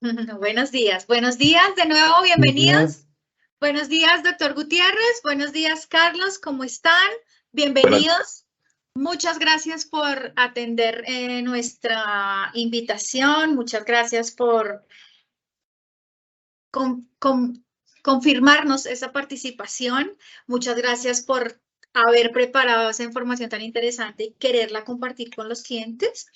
Buenos días de nuevo, Buenos días. bienvenidos. Buenos días, doctor Gutiérrez. Buenos días, Carlos, ¿cómo están? Hola, Bienvenidos. Muchas gracias por atender nuestra invitación. Muchas gracias por confirmarnos esa participación. Muchas gracias por haber preparado esa información tan interesante y quererla compartir con los clientes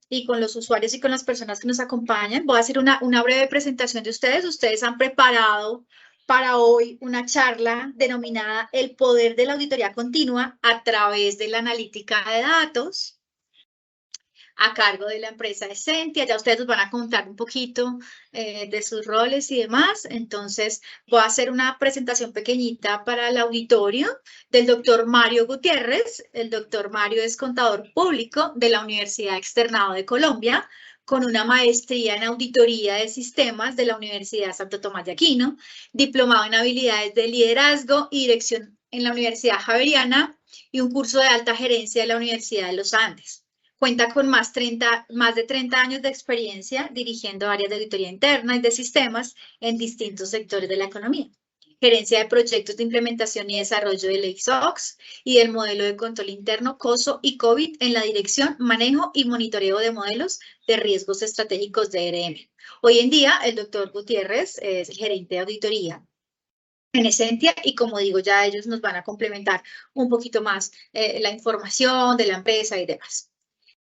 y con los usuarios y con las personas que nos acompañan. Voy a hacer una breve presentación de ustedes. Ustedes han preparado para hoy una charla denominada El poder de la auditoría continua a través de la analítica de datos, a cargo de la empresa Esentia. Ya ustedes nos van a contar un poquito de sus roles y demás. Entonces, voy a hacer una presentación pequeñita para el auditorio del doctor Mario Gutiérrez. El doctor Mario es contador público de la Universidad Externado de Colombia, con una maestría en auditoría de sistemas de la Universidad Santo Tomás de Aquino, diplomado en habilidades de liderazgo y dirección en la Universidad Javeriana y un curso de alta gerencia de la Universidad de los Andes. Cuenta con más de 30 años de experiencia dirigiendo áreas de auditoría interna y de sistemas en distintos sectores de la economía. Gerencia de proyectos de implementación y desarrollo de ley SOX y del modelo de control interno COSO y COVID en la dirección, manejo y monitoreo de modelos de riesgos estratégicos de ERM. Hoy en día, el doctor Gutiérrez es el gerente de auditoría en Esentia y, como digo, ya ellos nos van a complementar un poquito más la información de la empresa y demás.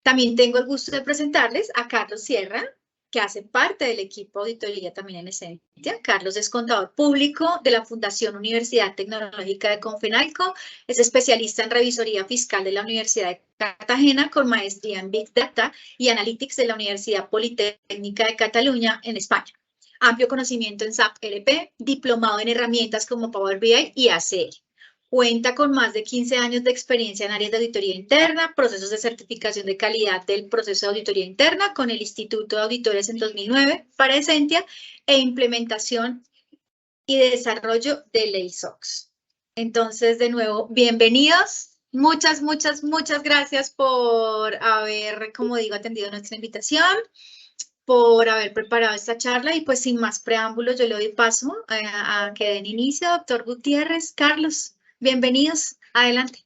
También tengo el gusto de presentarles a Carlos Sierra, que hace parte del equipo de auditoría también en Esentia. Carlos es contador público de la Fundación Universidad Tecnológica de Confenalco, es especialista en revisoría fiscal de la Universidad de Cartagena, con maestría en Big Data y Analytics de la Universidad Politécnica de Cataluña en España. Amplio conocimiento en SAP ERP, diplomado en herramientas como Power BI y ACL. Cuenta con más de 15 años de experiencia en áreas de auditoría interna, procesos de certificación de calidad del proceso de auditoría interna con el Instituto de Auditores en 2009 para Esentia e implementación y desarrollo de ley SOX. Entonces, de nuevo, bienvenidos. Muchas gracias por haber, como digo, atendido nuestra invitación, por haber preparado esta charla y pues sin más preámbulos yo le doy paso a que den inicio, doctor Gutiérrez. Carlos, bienvenidos, adelante.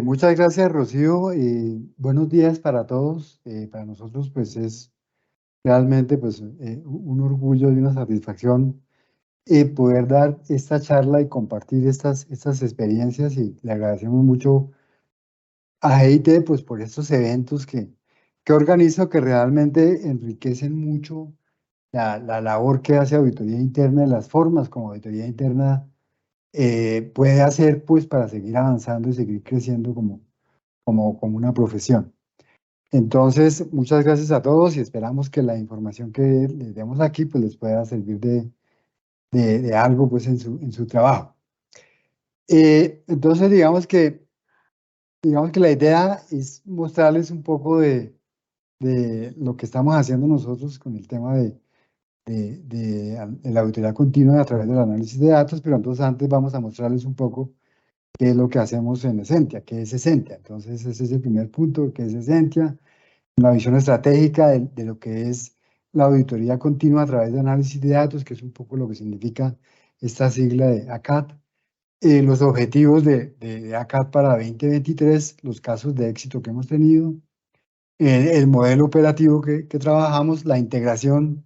Muchas gracias, Rocío. Buenos días para todos. Para nosotros, pues, es realmente pues, un orgullo y una satisfacción poder dar esta charla y compartir estas experiencias, y le agradecemos mucho a EIT pues, por estos eventos que organizo, que realmente enriquecen mucho la labor que hace auditoría interna y las formas como auditoría interna puede hacer pues para seguir avanzando y seguir creciendo como una profesión. Entonces, muchas gracias a todos y esperamos que la información que les demos aquí pues les pueda servir de algo pues en su trabajo. Entonces, digamos que la idea es mostrarles un poco de lo que estamos haciendo nosotros con el tema de la auditoría continua a través del análisis de datos, pero entonces antes vamos a mostrarles un poco qué es lo que hacemos en Esentia, qué es Esentia. Entonces ese es el primer punto, qué es Esentia, una visión estratégica de lo que es la auditoría continua a través de análisis de datos, que es un poco lo que significa esta sigla de ACAT, los objetivos de ACAT para 2023, los casos de éxito que hemos tenido, el modelo operativo que trabajamos, la integración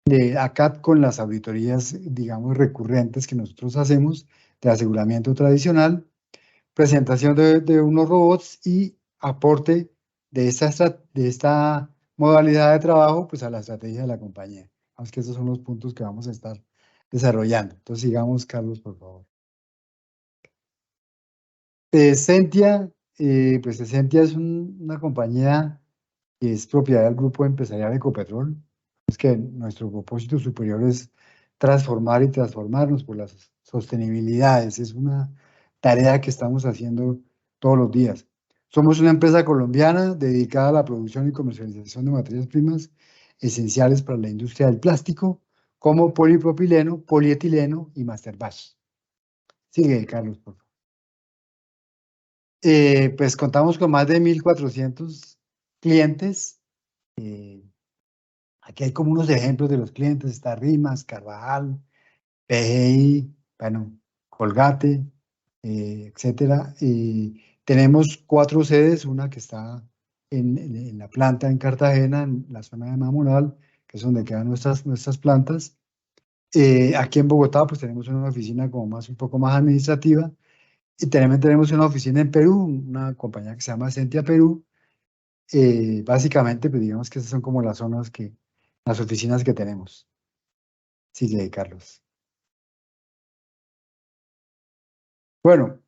de ACAT con las auditorías, digamos, recurrentes que nosotros hacemos de aseguramiento tradicional, presentación de unos robots y aporte de esta modalidad de trabajo pues, a la estrategia de la compañía. Vamos que esos son los puntos que vamos a estar desarrollando. Entonces, sigamos, Carlos, por favor. Esentia, pues Esentia es una compañía que es propiedad del grupo empresarial Ecopetrol. Es que nuestro propósito superior es transformar y transformarnos por las sostenibilidades. Es una tarea que estamos haciendo todos los días. Somos una empresa colombiana dedicada a la producción y comercialización de materias primas esenciales para la industria del plástico, como polipropileno, polietileno y masterbatch. Sigue, Carlos, por favor. Pues contamos con más de 1.400 clientes. Aquí hay como unos ejemplos de los clientes, está Rimas, Carvajal, PGI, bueno, Colgate, etcétera. Y tenemos 4 sedes, una que está en la planta en Cartagena, en la zona de Mamonal, que es donde quedan nuestras plantas. Aquí en Bogotá, pues tenemos una oficina como un poco más administrativa. Y también tenemos una oficina en Perú, una compañía que se llama Sentia Perú. Básicamente, pues digamos que esas son como las oficinas que tenemos. Sigue, Carlos. Bueno,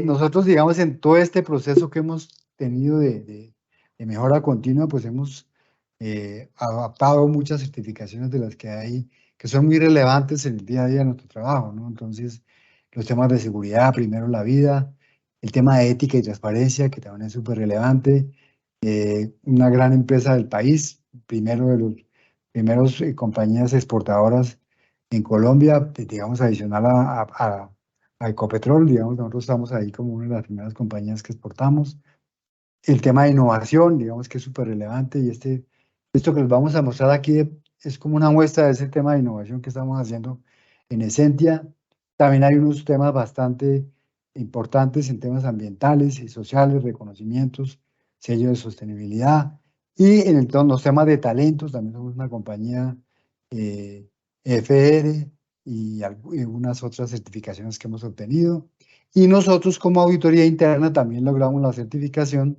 nosotros, digamos, en todo este proceso que hemos tenido de mejora continua, pues hemos adaptado muchas certificaciones de las que hay, que son muy relevantes en el día a día de nuestro trabajo, ¿no? Entonces, los temas de seguridad, primero la vida, el tema de ética y transparencia, que también es súper relevante, una gran empresa del país, primero de los primeros compañías exportadoras en Colombia, digamos, adicional a Ecopetrol, digamos, nosotros estamos ahí como una de las primeras compañías que exportamos. El tema de innovación, digamos que es súper relevante y esto que les vamos a mostrar aquí es como una muestra de ese tema de innovación que estamos haciendo en Esentia. También hay unos temas bastante importantes en temas ambientales y sociales, reconocimientos, sello de sostenibilidad y en los temas de talentos, también somos una compañía FR y algunas otras certificaciones que hemos obtenido. Y nosotros como auditoría interna también logramos la certificación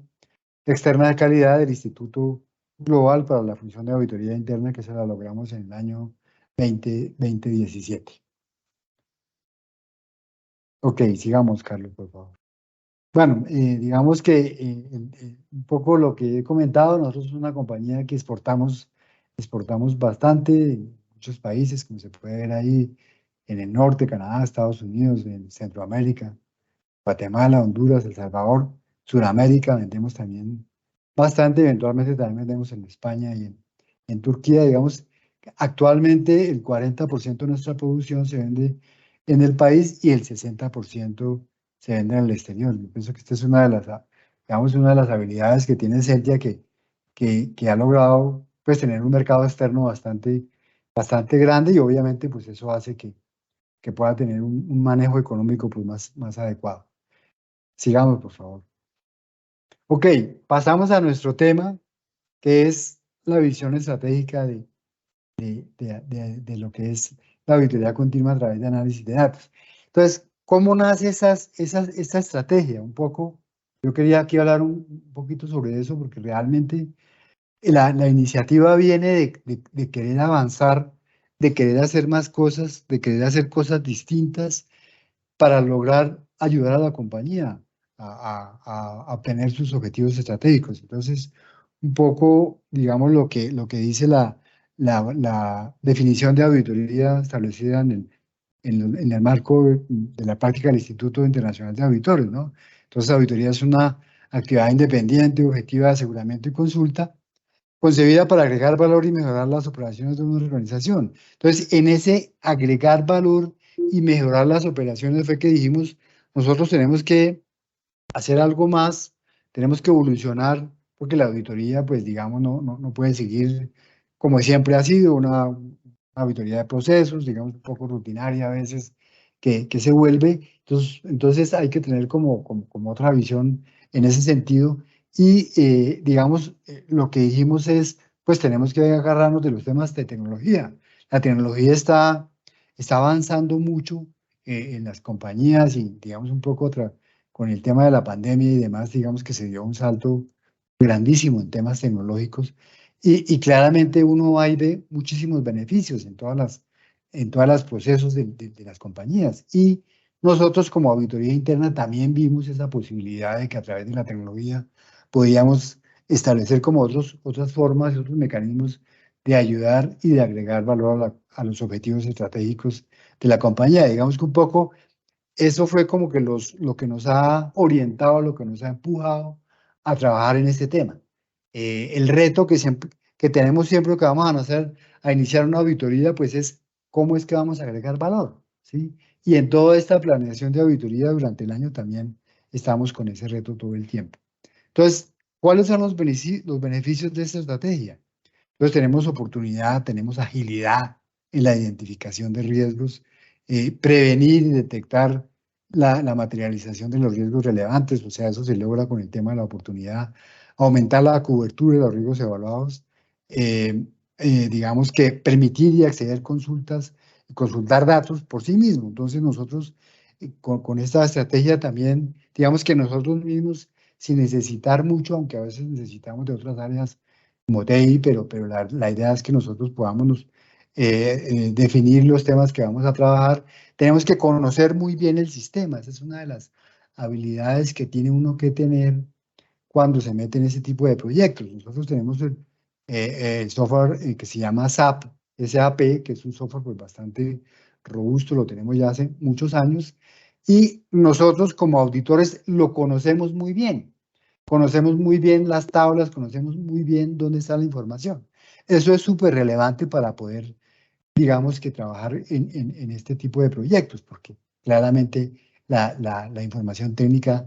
externa de calidad del Instituto Global para la Función de Auditoría Interna, que se la logramos en el año 2017. Ok, sigamos, Carlos, por favor. Bueno, digamos que un poco lo que he comentado, nosotros somos una compañía que exportamos bastante en muchos países, como se puede ver ahí en el norte, Canadá, Estados Unidos, en Centroamérica, Guatemala, Honduras, El Salvador, Suramérica, vendemos también bastante, eventualmente también vendemos en España y en Turquía, digamos, actualmente el 40% de nuestra producción se vende en el país y el 60% se vende en el exterior. Yo pienso que esta es digamos, una de las habilidades que tiene Celtia que ha logrado pues tener un mercado externo bastante grande y obviamente pues eso hace que pueda tener un manejo económico pues más adecuado. Sigamos, por favor. Ok, pasamos a nuestro tema, que es la visión estratégica de lo que es la auditoría continua a través de análisis de datos. Entonces, ¿cómo nace esta estrategia? Un poco, yo quería aquí hablar un poquito sobre eso, porque realmente la iniciativa viene de querer avanzar, de querer hacer más cosas, de querer hacer cosas distintas para lograr ayudar a la compañía a obtener sus objetivos estratégicos. Entonces, un poco, digamos, lo que dice la definición de auditoría establecida en el marco de la práctica del Instituto Internacional de Auditores, ¿no? Entonces, auditoría es una actividad independiente, objetiva de aseguramiento y consulta, concebida para agregar valor y mejorar las operaciones de una organización. Entonces, en ese agregar valor y mejorar las operaciones fue que dijimos, nosotros tenemos que hacer algo más, tenemos que evolucionar, porque la auditoría, pues digamos, no puede seguir como siempre ha sido, una auditoría de procesos, digamos, un poco rutinaria a veces, que se vuelve. Entonces hay que tener como otra visión en ese sentido. Y digamos, lo que dijimos es, pues tenemos que agarrarnos de los temas de tecnología. La tecnología está avanzando mucho en las compañías y digamos un poco con el tema de la pandemia y demás, digamos que se dio un salto grandísimo en temas tecnológicos y claramente uno ahí ve muchísimos beneficios en todas las procesos de las compañías. Y nosotros como auditoría interna también vimos esa posibilidad de que a través de la tecnología podíamos establecer como otras formas y otros mecanismos de ayudar y de agregar valor a los objetivos estratégicos de la compañía. Digamos que un poco eso fue como que lo que nos ha orientado, lo que nos ha empujado a trabajar en este tema. El reto que tenemos siempre que vamos a iniciar una auditoría, pues es cómo es que vamos a agregar valor, ¿sí? Y en toda esta planeación de auditoría durante el año también estamos con ese reto todo el tiempo. Entonces, ¿cuáles son los beneficios de esta estrategia? Entonces tenemos oportunidad, tenemos agilidad en la identificación de riesgos, prevenir y detectar la materialización de los riesgos relevantes, o sea, eso se logra con el tema de la oportunidad, aumentar la cobertura de los riesgos evaluados, digamos que permitir y acceder consultas, consultar datos por sí mismo. Entonces nosotros con esta estrategia también, digamos que nosotros mismos, sin necesitar mucho, aunque a veces necesitamos de otras áreas como TI, pero la idea es que nosotros podamos definir los temas que vamos a trabajar. Tenemos que conocer muy bien el sistema. Esa es una de las habilidades que tiene uno que tener cuando se mete en ese tipo de proyectos. Nosotros tenemos el software que se llama SAP, SAP, que es un software pues, bastante robusto, lo tenemos ya hace muchos años, y nosotros como auditores lo conocemos muy bien. Conocemos muy bien las tablas, conocemos muy bien dónde está la información. Eso es súper relevante para poder, digamos, que trabajar en este tipo de proyectos, porque claramente la información técnica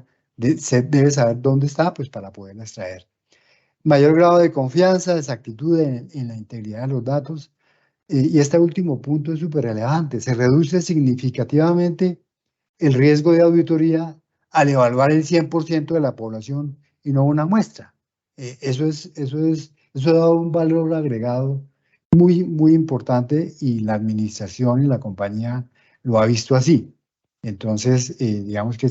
se debe saber dónde está, pues para poderla extraer. Mayor grado de confianza, exactitud en la integridad de los datos. Y este último punto es súper relevante. Se reduce significativamente el riesgo de auditoría al evaluar el 100% de la población y no una muestra. Eso da un valor agregado muy importante y la administración y la compañía lo ha visto así. Entonces, digamos que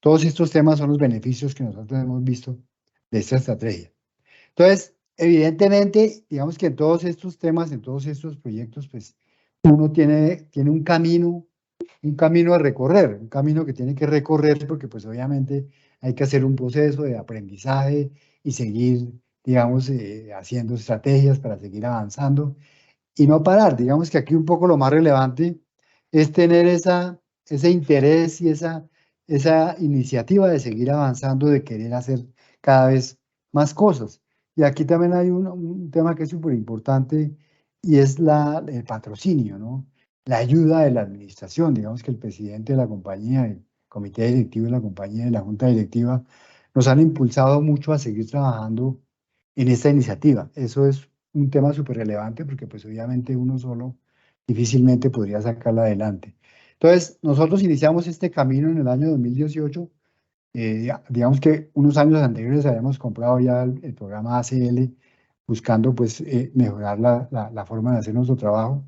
todos estos temas son los beneficios que nosotros hemos visto de esta estrategia. Entonces, evidentemente, digamos que en todos estos temas, en todos estos proyectos, pues uno tiene un camino a recorrer, un camino que tiene que recorrer porque pues obviamente hay que hacer un proceso de aprendizaje y seguir, digamos, haciendo estrategias para seguir avanzando y no parar. Digamos que aquí un poco lo más relevante es tener ese interés y esa iniciativa de seguir avanzando, de querer hacer cada vez más cosas. Y aquí también hay un tema que es súper importante y es el patrocinio, ¿no? La ayuda de la administración. Digamos que el presidente de la compañía, el comité directivo de la compañía y la junta directiva nos han impulsado mucho a seguir trabajando en esta iniciativa. Eso es un tema súper relevante porque pues obviamente uno solo difícilmente podría sacarla adelante. Entonces, nosotros iniciamos este camino en el año 2018. Digamos que unos años anteriores habíamos comprado ya el programa ACL buscando pues mejorar la forma de hacer nuestro trabajo.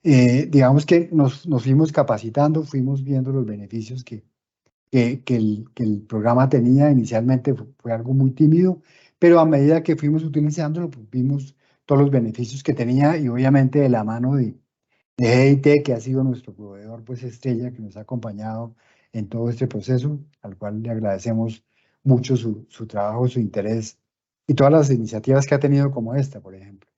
Digamos que nos fuimos capacitando, fuimos viendo los beneficios que el programa tenía. Inicialmente fue algo muy tímido, pero a medida que fuimos utilizándolo, pues vimos todos los beneficios que tenía y obviamente de la mano de GIT, que ha sido nuestro proveedor pues estrella, que nos ha acompañado en todo este proceso, al cual le agradecemos mucho su trabajo, su interés y todas las iniciativas que ha tenido como esta, por ejemplo.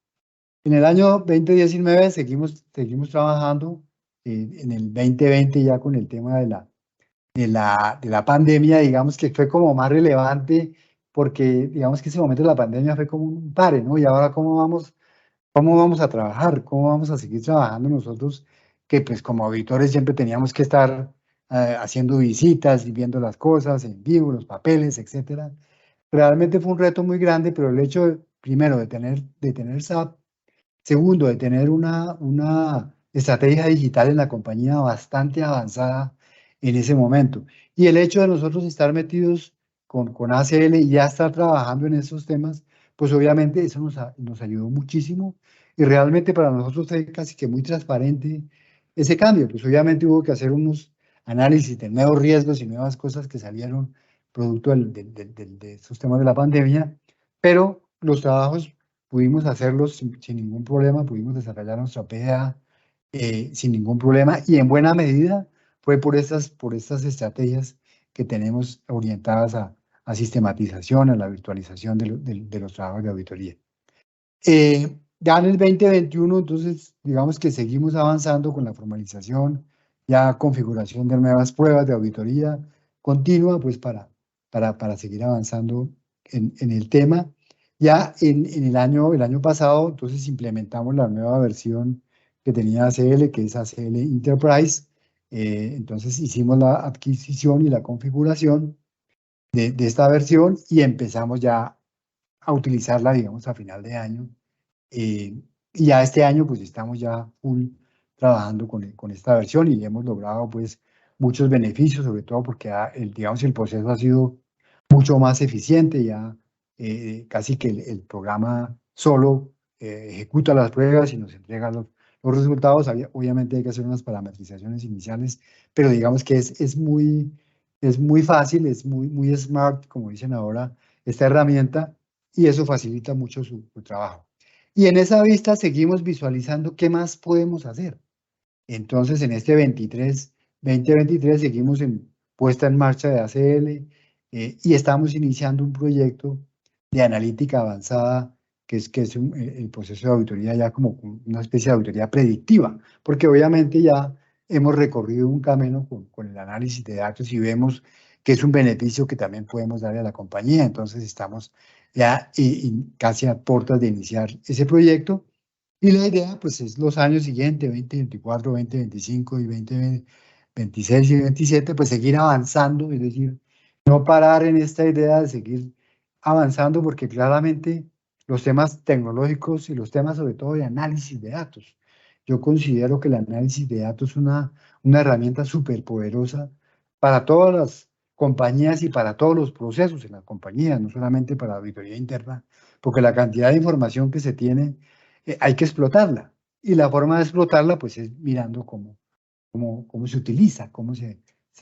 En el año 2019 seguimos trabajando, en el 2020 ya con el tema de la pandemia, digamos que fue como más relevante porque digamos que ese momento de la pandemia fue como un pare, ¿no? Y ahora cómo vamos a trabajar, cómo vamos a seguir trabajando nosotros, que pues como auditores siempre teníamos que estar haciendo visitas y viendo las cosas en vivo, los papeles, etcétera. Realmente fue un reto muy grande, pero el hecho, primero, de tener SAP, segundo, de tener una estrategia digital en la compañía bastante avanzada en ese momento. Y el hecho de nosotros estar metidos con ACL y ya estar trabajando en esos temas, pues obviamente eso nos ayudó muchísimo. Y realmente para nosotros fue casi que muy transparente ese cambio. Pues obviamente hubo que hacer unos análisis de nuevos riesgos y nuevas cosas que salieron producto de estos temas de la pandemia, pero los trabajos pudimos hacerlos sin ningún problema, pudimos desarrollar nuestra PDA sin ningún problema y en buena medida fue por estas estrategias que tenemos orientadas a sistematización, a la virtualización de los trabajos de auditoría. Ya en el 2021, entonces, digamos que seguimos avanzando con la formalización, ya configuración de nuevas pruebas de auditoría continua, pues para seguir avanzando en el tema. Ya en el año pasado, entonces implementamos la nueva versión que tenía ACL, que es ACL Enterprise. Entonces hicimos la adquisición y la configuración de esta versión y empezamos ya a utilizarla, digamos, a final de año Y ya este año pues estamos ya full trabajando con esta versión y hemos logrado pues muchos beneficios, sobre todo porque digamos, el proceso ha sido mucho más eficiente, ya casi que el programa solo ejecuta las pruebas y nos entrega los resultados. Obviamente hay que hacer unas parametrizaciones iniciales, pero digamos que es muy fácil, es muy smart, como dicen ahora, esta herramienta, y eso facilita mucho su trabajo. Y en esa vista seguimos visualizando qué más podemos hacer. Entonces, en este 2023 seguimos en puesta en marcha de ACL y estamos iniciando un proyecto de analítica avanzada, que es el proceso de auditoría ya como una especie de auditoría predictiva, porque obviamente ya hemos recorrido un camino con el análisis de datos y vemos que es un beneficio que también podemos darle a la compañía. Entonces, estamos ya casi a puertas de iniciar ese proyecto. Y la idea, pues, es los años siguientes, 2024, 2025 y 2026 y 2027, pues, seguir avanzando, es decir, no parar en esta idea de seguir avanzando, porque claramente los temas tecnológicos y los temas, sobre todo, de análisis de datos. Yo considero que el análisis de datos es una herramienta súper poderosa para todas las compañías y para todos los procesos en las compañías, no solamente para la auditoría interna, porque la cantidad de información que se tiene hay que explotarla. Y la forma de explotarla, pues, es mirando cómo se utiliza, cómo se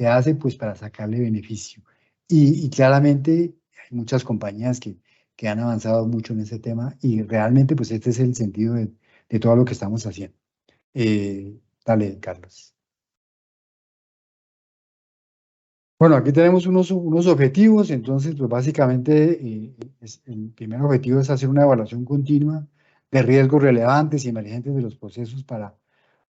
hace, pues, para sacarle beneficio. Y claramente hay muchas compañías que han avanzado mucho en ese tema y realmente, pues, este es el sentido de todo lo que estamos haciendo. Dale, Carlos. Bueno, aquí tenemos unos objetivos, entonces, pues básicamente el primer objetivo es hacer una evaluación continua de riesgos relevantes y emergentes de los procesos para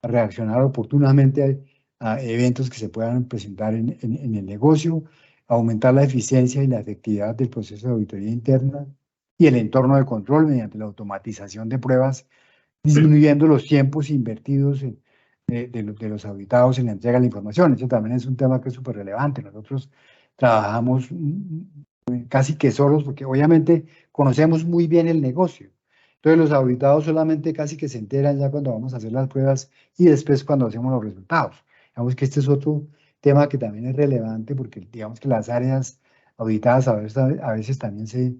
reaccionar oportunamente a eventos que se puedan presentar en el negocio, aumentar la eficiencia y la efectividad del proceso de auditoría interna y el entorno de control mediante la automatización de pruebas, disminuyendo los tiempos invertidos de los auditados en la entrega de la información. Eso también es un tema que es súper relevante. Nosotros trabajamos casi que solos porque obviamente conocemos muy bien el negocio. Entonces los auditados solamente casi que se enteran ya cuando vamos a hacer las pruebas y después cuando hacemos los resultados. Digamos que este es otro tema que también es relevante porque digamos que las áreas auditadas a veces también se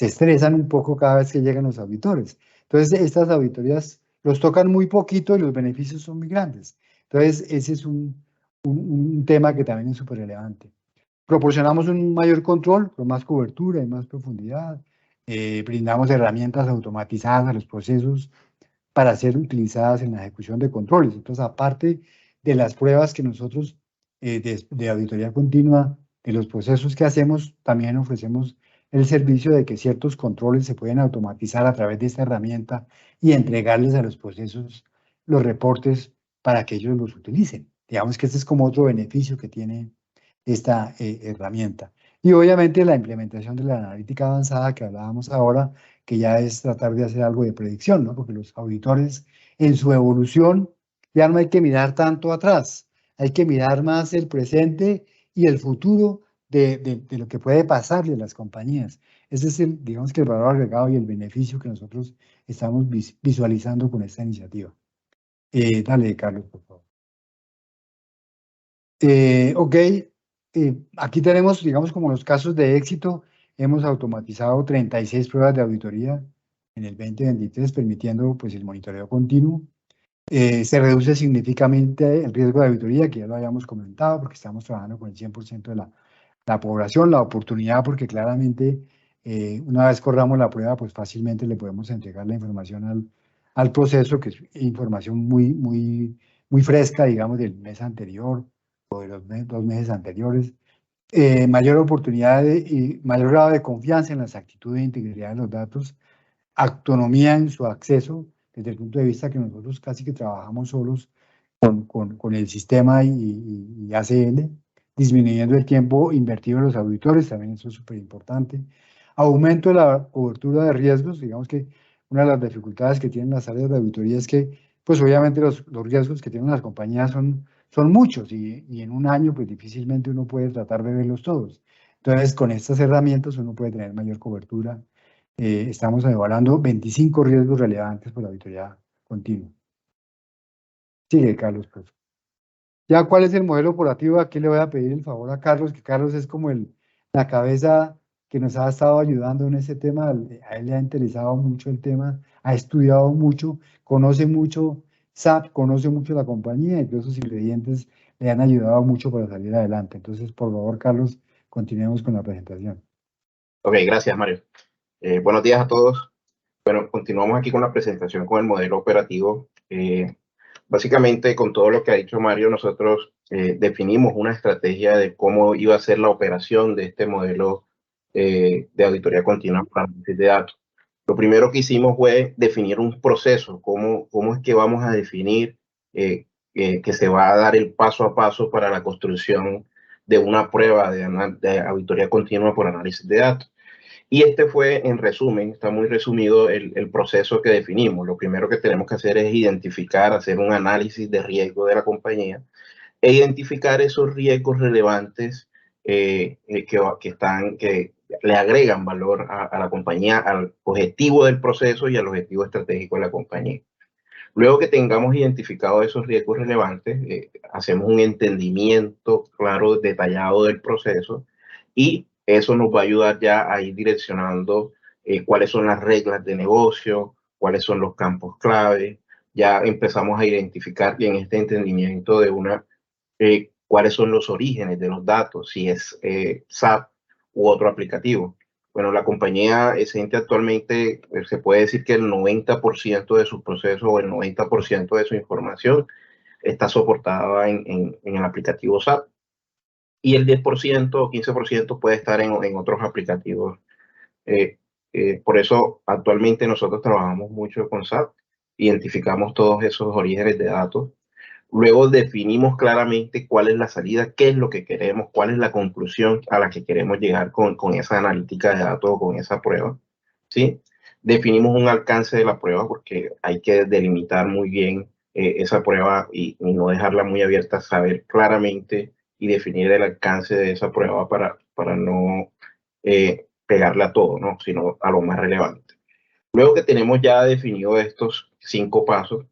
estresan un poco cada vez que llegan los auditores. Entonces estas auditorías los tocan muy poquito y los beneficios son muy grandes. Entonces ese es un tema que también es súper relevante. Proporcionamos un mayor control con más cobertura y más profundidad. Brindamos herramientas automatizadas a los procesos para ser utilizadas en la ejecución de controles. Entonces, aparte de las pruebas que nosotros de auditoría continua de los procesos que hacemos, también ofrecemos el servicio de que ciertos controles se pueden automatizar a través de esta herramienta y entregarles a los procesos los reportes para que ellos los utilicen. Digamos que este es como otro beneficio que tiene esta herramienta. Y obviamente la implementación de la analítica avanzada que hablábamos ahora, que ya es tratar de hacer algo de predicción, ¿no? Porque los auditores en su evolución ya no hay que mirar tanto atrás, hay que mirar más el presente y el futuro de lo que puede pasarle a las compañías. Ese es digamos que el valor agregado y el beneficio que nosotros estamos visualizando con esta iniciativa. Dale, Carlos, por favor. Ok, aquí tenemos, digamos, como los casos de éxito. Hemos automatizado 36 pruebas de auditoría en el 2023, permitiendo pues, el monitoreo continuo. Se reduce significativamente el riesgo de auditoría, que ya lo habíamos comentado, porque estamos trabajando con el 100% de la población. La oportunidad, porque claramente una vez corramos la prueba, pues fácilmente le podemos entregar la información al proceso, que es información muy fresca, digamos, del mes anterior o de los 2 meses anteriores. Mayor oportunidad y mayor grado de confianza en las actitudes de integridad de los datos, autonomía en su acceso, desde el punto de vista que nosotros casi que trabajamos solos con el sistema y ACL, disminuyendo el tiempo invertido en los auditores, también eso es súper importante. Aumento de la cobertura de riesgos, digamos que una de las dificultades que tienen las áreas de auditoría es que, pues obviamente los riesgos que tienen las compañías son muchos y en un año pues difícilmente uno puede tratar de verlos todos. Entonces con estas herramientas uno puede tener mayor cobertura estamos evaluando 25 riesgos relevantes por la auditoría continua. Sigue, Carlos, por favor. Ya, ¿cuál es el modelo operativo? Aquí le voy a pedir el favor a Carlos, que Carlos es como la cabeza que nos ha estado ayudando en ese tema. A él le ha interesado mucho el tema, ha estudiado mucho, conoce mucho SAP, conoce mucho la compañía y todos sus ingredientes le han ayudado mucho para salir adelante. Entonces, por favor, Carlos, continuemos con la presentación. Ok, gracias, Mario. Buenos días a todos. Bueno, continuamos aquí con la presentación con el modelo operativo. Básicamente, con todo lo que ha dicho Mario, nosotros definimos una estrategia de cómo iba a ser la operación de este modelo de auditoría continua para análisis de datos. Lo primero que hicimos fue definir un proceso, cómo es que vamos a definir que se va a dar el paso a paso para la construcción de una prueba de auditoría continua por análisis de datos. Y este fue, en resumen, está muy resumido el proceso que definimos. Lo primero que tenemos que hacer es identificar, hacer un análisis de riesgo de la compañía e identificar esos riesgos relevantes que le agregan valor a la compañía, al objetivo del proceso y al objetivo estratégico de la compañía. Luego que tengamos identificado esos riesgos relevantes, hacemos un entendimiento claro, detallado del proceso y eso nos va a ayudar ya a ir direccionando cuáles son las reglas de negocio, cuáles son los campos clave. Ya empezamos a identificar en este entendimiento de cuáles son los orígenes de los datos, si es SAP u otro aplicativo. Bueno, la compañía Essenti actualmente se puede decir que el 90% de sus procesos o el 90% de su información está soportada en el aplicativo SAP y el 10% o 15% puede estar en otros aplicativos. Por eso actualmente nosotros trabajamos mucho con SAP, identificamos todos esos orígenes de datos. Luego definimos claramente cuál es la salida, qué es lo que queremos, cuál es la conclusión a la que queremos llegar con esa analítica de datos o con esa prueba, ¿sí? Definimos un alcance de la prueba porque hay que delimitar muy bien esa prueba y no dejarla muy abierta, saber claramente y definir el alcance de esa prueba para no pegarle a todo, ¿no? Sino a lo más relevante. Luego que tenemos ya definido estos 5 pasos,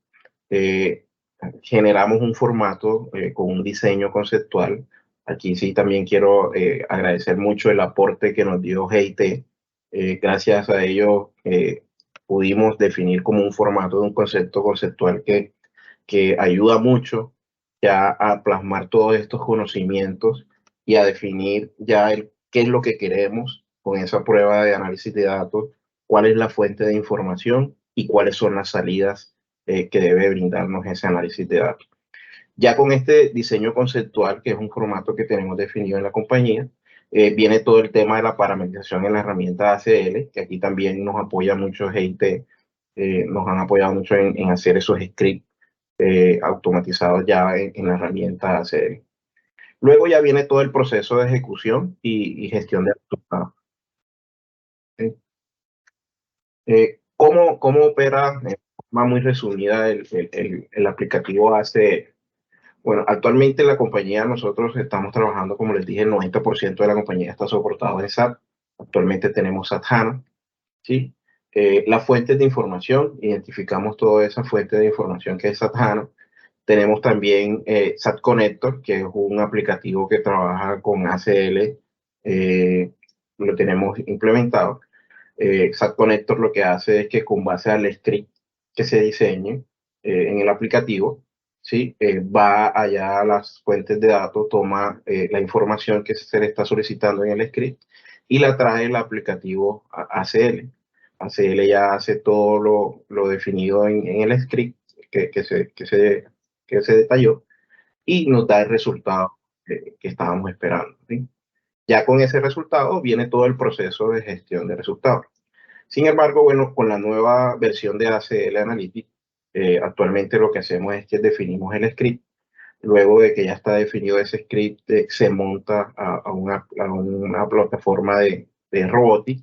generamos un formato con un diseño conceptual. Aquí sí también quiero agradecer mucho el aporte que nos dio GIT. Gracias a ello pudimos definir como un formato de un concepto conceptual que ayuda mucho ya a plasmar todos estos conocimientos y a definir ya qué es lo que queremos con esa prueba de análisis de datos, cuál es la fuente de información y cuáles son las salidas que debe brindarnos ese análisis de datos. Ya con este diseño conceptual, que es un formato que tenemos definido en la compañía, viene todo el tema de la parametrización en la herramienta ACL, que aquí también nos apoya mucho GIT, nos han apoyado mucho en hacer esos scripts automatizados ya en la herramienta ACL. Luego ya viene todo el proceso de ejecución y gestión de resultados. ¿Cómo opera de forma muy resumida el aplicativo ACL? Bueno, actualmente la compañía, nosotros estamos trabajando, como les dije, el 90% de la compañía está soportado en SAP. Actualmente tenemos SAP HANA, ¿sí? Las fuentes de información, identificamos toda esa fuente de información que es SAP HANA. Tenemos también SAP Connector, que es un aplicativo que trabaja con ACL, lo tenemos implementado. SAP Connector lo que hace es que con base al script que se diseñe en el aplicativo, ¿sí? Va allá a las fuentes de datos, toma la información que se le está solicitando en el script y la trae el aplicativo a ACL. ACL ya hace todo lo definido en el script que se detalló y nos da el resultado que estábamos esperando, ¿sí? Ya con ese resultado viene todo el proceso de gestión de resultados. Sin embargo, bueno, con la nueva versión de ACL Analytics, actualmente lo que hacemos es que definimos el script. Luego de que ya está definido ese script, se monta a una plataforma de robotics,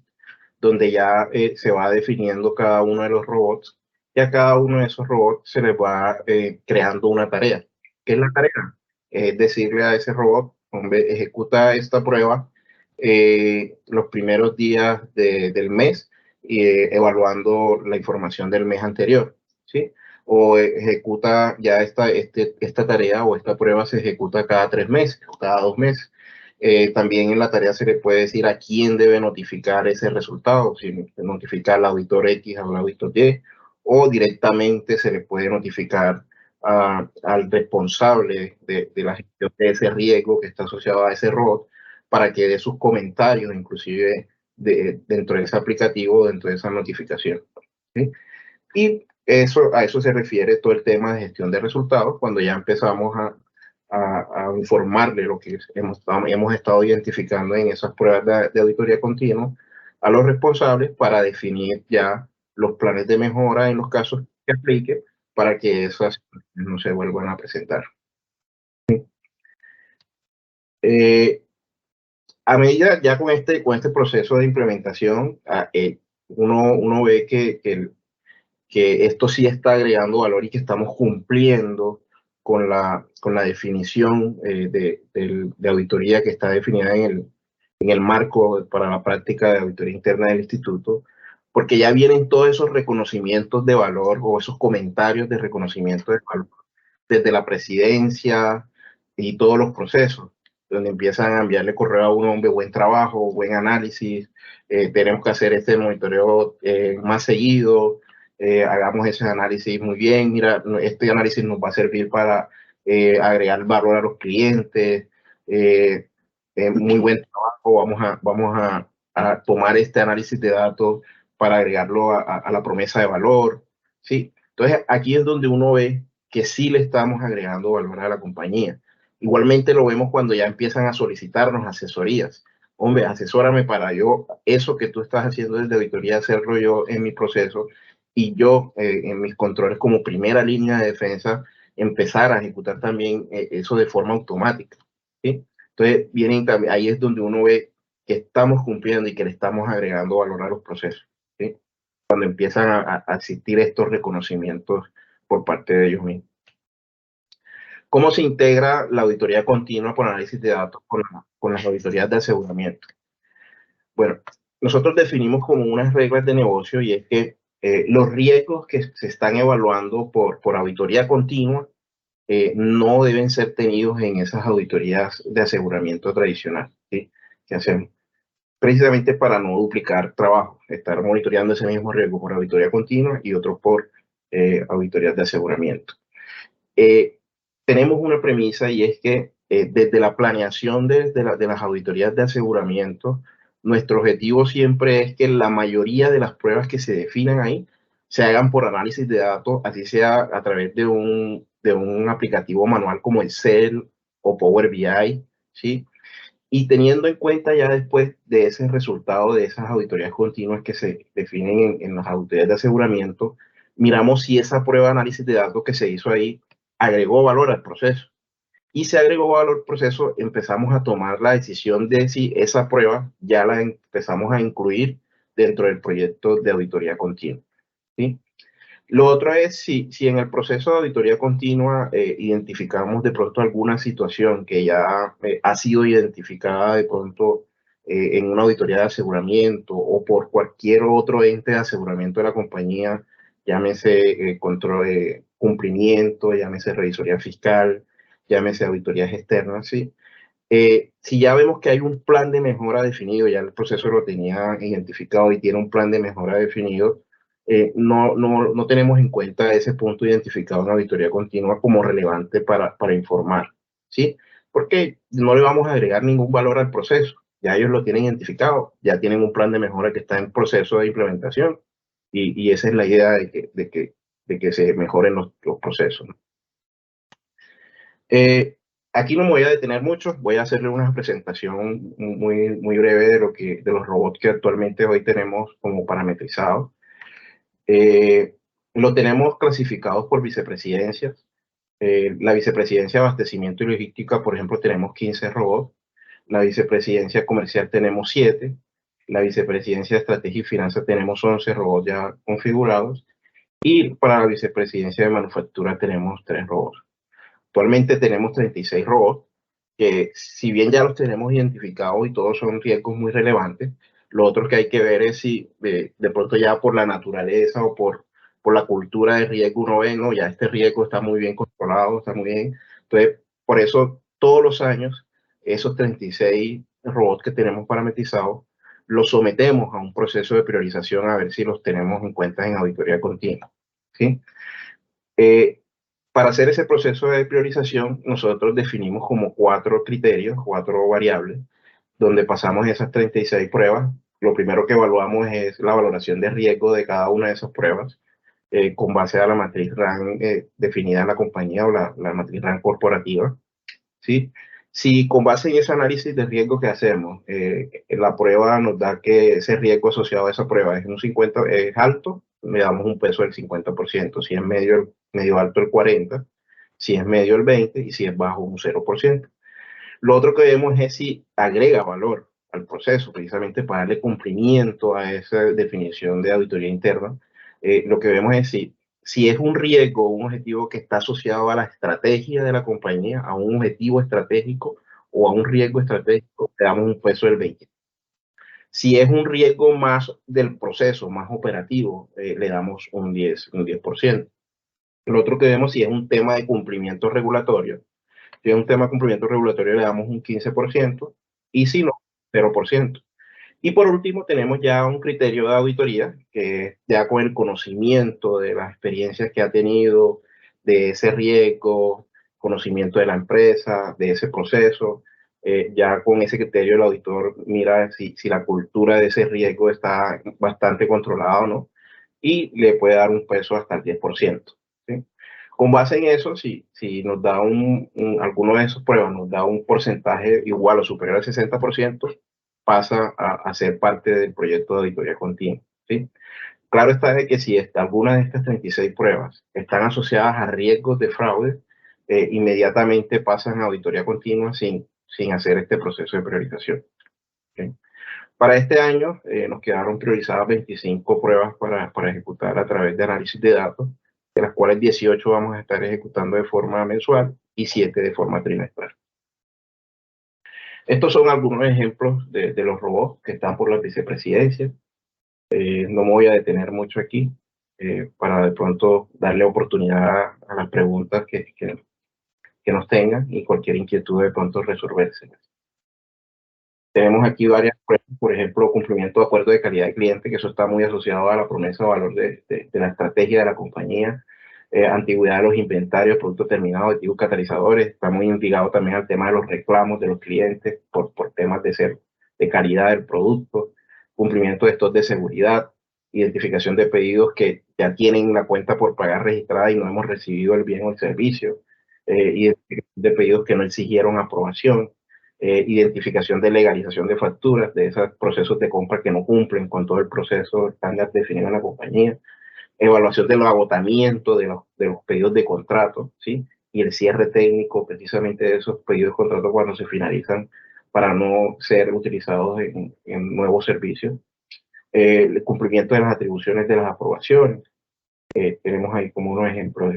donde ya se va definiendo cada uno de los robots y a cada uno de esos robots se les va creando una tarea. ¿Qué es la tarea? Es decirle a ese robot, hombre, ejecuta esta prueba los primeros días del mes evaluando la información del mes anterior, ¿sí? O ejecuta ya esta tarea o esta prueba se ejecuta cada 3 meses o cada 2 meses. También en la tarea se le puede decir a quién debe notificar ese resultado, si notifica al auditor X, al auditor Y, o directamente se le puede notificar al responsable de la gestión de ese riesgo que está asociado a ese robot para que dé sus comentarios, inclusive dentro de ese aplicativo, dentro de esa notificación, ¿sí? Y a eso se refiere todo el tema de gestión de resultados, cuando ya empezamos a informarle lo que hemos estado identificando en esas pruebas de auditoría continua a los responsables para definir ya los planes de mejora en los casos que aplique para que esas no se vuelvan a presentar. A medida ya con este proceso de implementación, uno ve que esto sí está agregando valor y que estamos cumpliendo con la definición de auditoría que está definida en el marco para la práctica de auditoría interna del instituto, porque ya vienen todos esos reconocimientos de valor o esos comentarios de reconocimiento de valor desde la presidencia y todos los procesos, donde empiezan a enviarle correo a uno, hombre, buen trabajo, buen análisis, tenemos que hacer este monitoreo más seguido, hagamos ese análisis muy bien, mira, este análisis nos va a servir para agregar valor a los clientes, muy buen trabajo, vamos a tomar este análisis de datos para agregarlo a la promesa de valor, ¿sí? Entonces, aquí es donde uno ve que sí le estamos agregando valor a la compañía. Igualmente lo vemos cuando ya empiezan a solicitarnos asesorías. Hombre, asesórame para yo, eso que tú estás haciendo desde auditoría, hacerlo yo en mi proceso y yo en mis controles como primera línea de defensa, empezar a ejecutar también eso de forma automática, ¿sí? Entonces, ahí es donde uno ve que estamos cumpliendo y que le estamos agregando valor a los procesos, ¿sí? Cuando empiezan a existir estos reconocimientos por parte de ellos mismos. ¿Cómo se integra la auditoría continua por análisis de datos con las auditorías de aseguramiento? Bueno, nosotros definimos como unas reglas de negocio y es que los riesgos que se están evaluando por auditoría continua no deben ser tenidos en esas auditorías de aseguramiento tradicional, ¿sí? Que hacemos precisamente para no duplicar trabajo, estar monitoreando ese mismo riesgo por auditoría continua y otro por auditorías de aseguramiento. Tenemos una premisa y es que desde la planeación de las auditorías de aseguramiento, nuestro objetivo siempre es que la mayoría de las pruebas que se definan ahí se hagan por análisis de datos, así sea a través de un aplicativo manual como Excel o Power BI, ¿sí? Y teniendo en cuenta ya después de ese resultado de esas auditorías continuas que se definen en las auditorías de aseguramiento, miramos si esa prueba de análisis de datos que se hizo ahí agregó valor al proceso. Y si agregó valor al proceso, empezamos a tomar la decisión de si esa prueba ya la empezamos a incluir dentro del proyecto de auditoría continua, ¿sí? Lo otro es si en el proceso de auditoría continua identificamos de pronto alguna situación que ya ha sido identificada de pronto en una auditoría de aseguramiento o por cualquier otro ente de aseguramiento de la compañía, llámese control, cumplimiento, llámese revisoría fiscal, llámese auditorías externas, ¿sí? Si ya vemos que hay un plan de mejora definido, ya el proceso lo tenía identificado y tiene un plan de mejora definido, no tenemos en cuenta ese punto identificado en la auditoría continua como relevante para informar, ¿sí? Porque no le vamos a agregar ningún valor al proceso, ya ellos lo tienen identificado, ya tienen un plan de mejora que está en proceso de implementación y esa es la idea de que se mejoren los procesos, ¿no? Aquí no me voy a detener mucho, voy a hacerle una presentación muy breve de los robots que actualmente hoy tenemos como parametrizados. Lo tenemos clasificados por vicepresidencias. La vicepresidencia de abastecimiento y logística, por ejemplo, tenemos 15 robots. La vicepresidencia comercial tenemos 7. La vicepresidencia de estrategia y finanzas tenemos 11 robots ya configurados. Y para la vicepresidencia de manufactura tenemos 3 robots. Actualmente tenemos 36 robots, que si bien ya los tenemos identificados y todos son riesgos muy relevantes, Lo otro que hay que ver es si de pronto ya por la naturaleza o por la cultura de riesgo uno ve, no, ya este riesgo está muy bien controlado, está muy bien. Entonces, por eso todos los años, esos 36 robots que tenemos parametrizados, los sometemos a un proceso de priorización a ver si los tenemos en cuenta en auditoría continua, ¿sí? Para hacer ese proceso de priorización, nosotros definimos como 4 criterios, 4 variables, donde pasamos esas 36 pruebas. Lo primero que evaluamos es la valoración de riesgo de cada una de esas pruebas, con base a la matriz RAN definida en la compañía o la matriz RAN corporativa, ¿sí? Si con base en ese análisis de riesgo que hacemos, la prueba nos da que ese riesgo asociado a esa prueba es un 50, es alto, le damos un peso del 50%, si es medio alto el 40%, si es medio el 20% y si es bajo un 0%. Lo otro que vemos es si agrega valor al proceso, precisamente para darle cumplimiento a esa definición de auditoría interna. Lo que vemos es si es un riesgo, un objetivo que está asociado a la estrategia de la compañía, a un objetivo estratégico o a un riesgo estratégico, le damos un peso del 20%. Si es un riesgo más del proceso, más operativo, le damos un 10%. Lo otro que vemos si es un tema de cumplimiento regulatorio. Si es un tema de cumplimiento regulatorio, le damos un 15%, y si no, 0%. Y por último, tenemos ya un criterio de auditoría, que ya con el conocimiento de las experiencias que ha tenido, de ese riesgo, conocimiento de la empresa, de ese proceso, ya con ese criterio el auditor mira si la cultura de ese riesgo está bastante controlada o no, y le puede dar un peso hasta el 10%. ¿Sí? Con base en eso, si nos da alguno de esas pruebas, nos da un porcentaje igual o superior al 60%, pasa a ser parte del proyecto de auditoría continua, ¿sí? Claro está de que si alguna de estas 36 pruebas están asociadas a riesgos de fraude, inmediatamente pasan a auditoría continua sin hacer este proceso de priorización, ¿sí? Para este año nos quedaron priorizadas 25 pruebas para ejecutar a través de análisis de datos, de las cuales 18 vamos a estar ejecutando de forma mensual y 7 de forma trimestral. Estos son algunos ejemplos de los robots que están por la vicepresidencia. No me voy a detener mucho aquí para de pronto darle oportunidad a las preguntas que nos tengan y cualquier inquietud de pronto resolverse. Tenemos aquí varias pruebas, por ejemplo, cumplimiento de acuerdo de calidad de cliente, que eso está muy asociado a la promesa de valor de la estrategia de la compañía. Antigüedad de los inventarios, productos terminados, activos catalizadores, está muy ligado también al tema de los reclamos de los clientes por temas de calidad del producto, cumplimiento de stock de seguridad, identificación de pedidos que ya tienen la cuenta por pagar registrada y no hemos recibido el bien o el servicio, identificación de pedidos que no exigieron aprobación, identificación de legalización de facturas, de esos procesos de compra que no cumplen con todo el proceso estándar definido en la compañía, evaluación de los agotamientos de los pedidos de contrato, ¿sí? Y el cierre técnico precisamente de esos pedidos de contrato cuando se finalizan para no ser utilizados en nuevos servicios. El cumplimiento de las atribuciones de las aprobaciones. Tenemos ahí como unos ejemplos.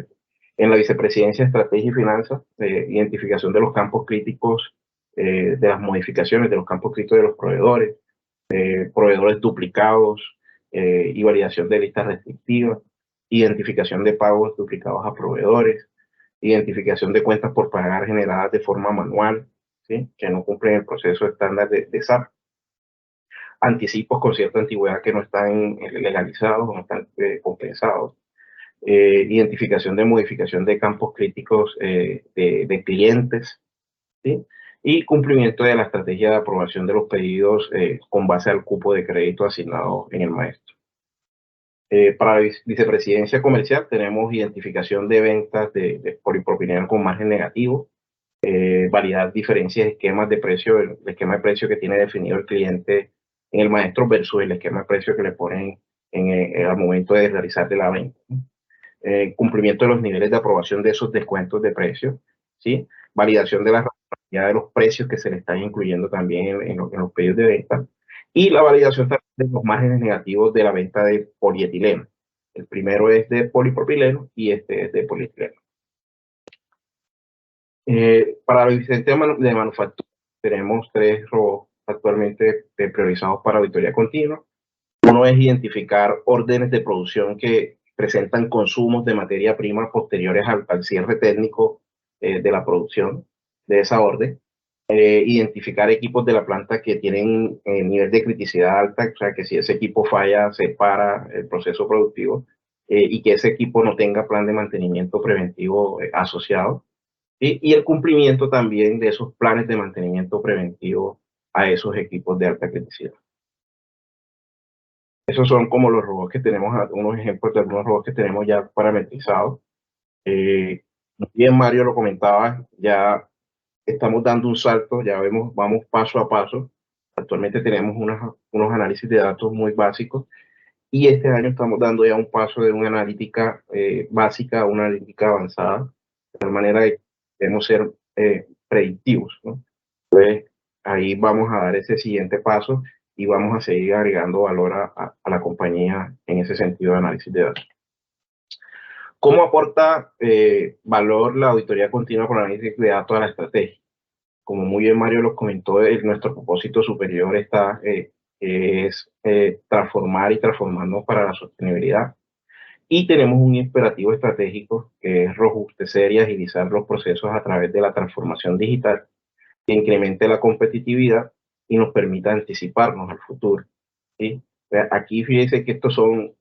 En la vicepresidencia de Estrategia y Finanzas, identificación de los campos críticos, de las modificaciones de los campos críticos de los proveedores, proveedores duplicados, y validación de listas restrictivas, identificación de pagos duplicados a proveedores, identificación de cuentas por pagar generadas de forma manual, ¿sí? Que no cumplen el proceso estándar de SAP, anticipos con cierta antigüedad que no están legalizados o no están compensados, identificación de modificación de campos críticos de clientes, ¿sí? Y cumplimiento de la estrategia de aprobación de los pedidos con base al cupo de crédito asignado en el maestro. Para la vicepresidencia comercial tenemos identificación de ventas de polipropileno con margen negativo, validar diferencias de esquemas de precio, el esquema de precio que tiene definido el cliente en el maestro versus el esquema de precio que le ponen al momento de realizar de la venta. Cumplimiento de los niveles de aprobación de esos descuentos de precio, ¿sí? Validación de la razonabilidad de los precios que se le están incluyendo también en los pedidos de venta, y la validación también de los márgenes negativos de la venta de polietileno. El primero es de polipropileno y este es de polietileno. Para el vicente de manufactura tenemos 3 robots actualmente priorizados para auditoría continua. Uno es identificar órdenes de producción que presentan consumos de materia prima posteriores al cierre técnico de la producción de esa orden. Identificar equipos de la planta que tienen nivel de criticidad alta, o sea, que si ese equipo falla, se para el proceso productivo y que ese equipo no tenga plan de mantenimiento preventivo asociado. Y el cumplimiento también de esos planes de mantenimiento preventivo a esos equipos de alta criticidad. Esos son como los robots que tenemos, unos ejemplos de algunos robots que tenemos ya parametrizados. Bien, Mario lo comentaba, ya estamos dando un salto, ya vamos paso a paso. Actualmente tenemos unos análisis de datos muy básicos y este año estamos dando ya un paso de una analítica básica a una analítica avanzada, de tal manera que debemos ser predictivos, ¿no? Entonces, ahí vamos a dar ese siguiente paso y vamos a seguir agregando valor a la compañía en ese sentido de análisis de datos. ¿Cómo aporta valor la auditoría continua por análisis de datos a la estrategia? Como muy bien Mario lo comentó, nuestro propósito superior es transformar y transformarnos para la sostenibilidad. Y tenemos un imperativo estratégico que es robustecer y agilizar los procesos a través de la transformación digital que incremente la competitividad y nos permita anticiparnos al futuro, ¿sí? Aquí fíjense que estos son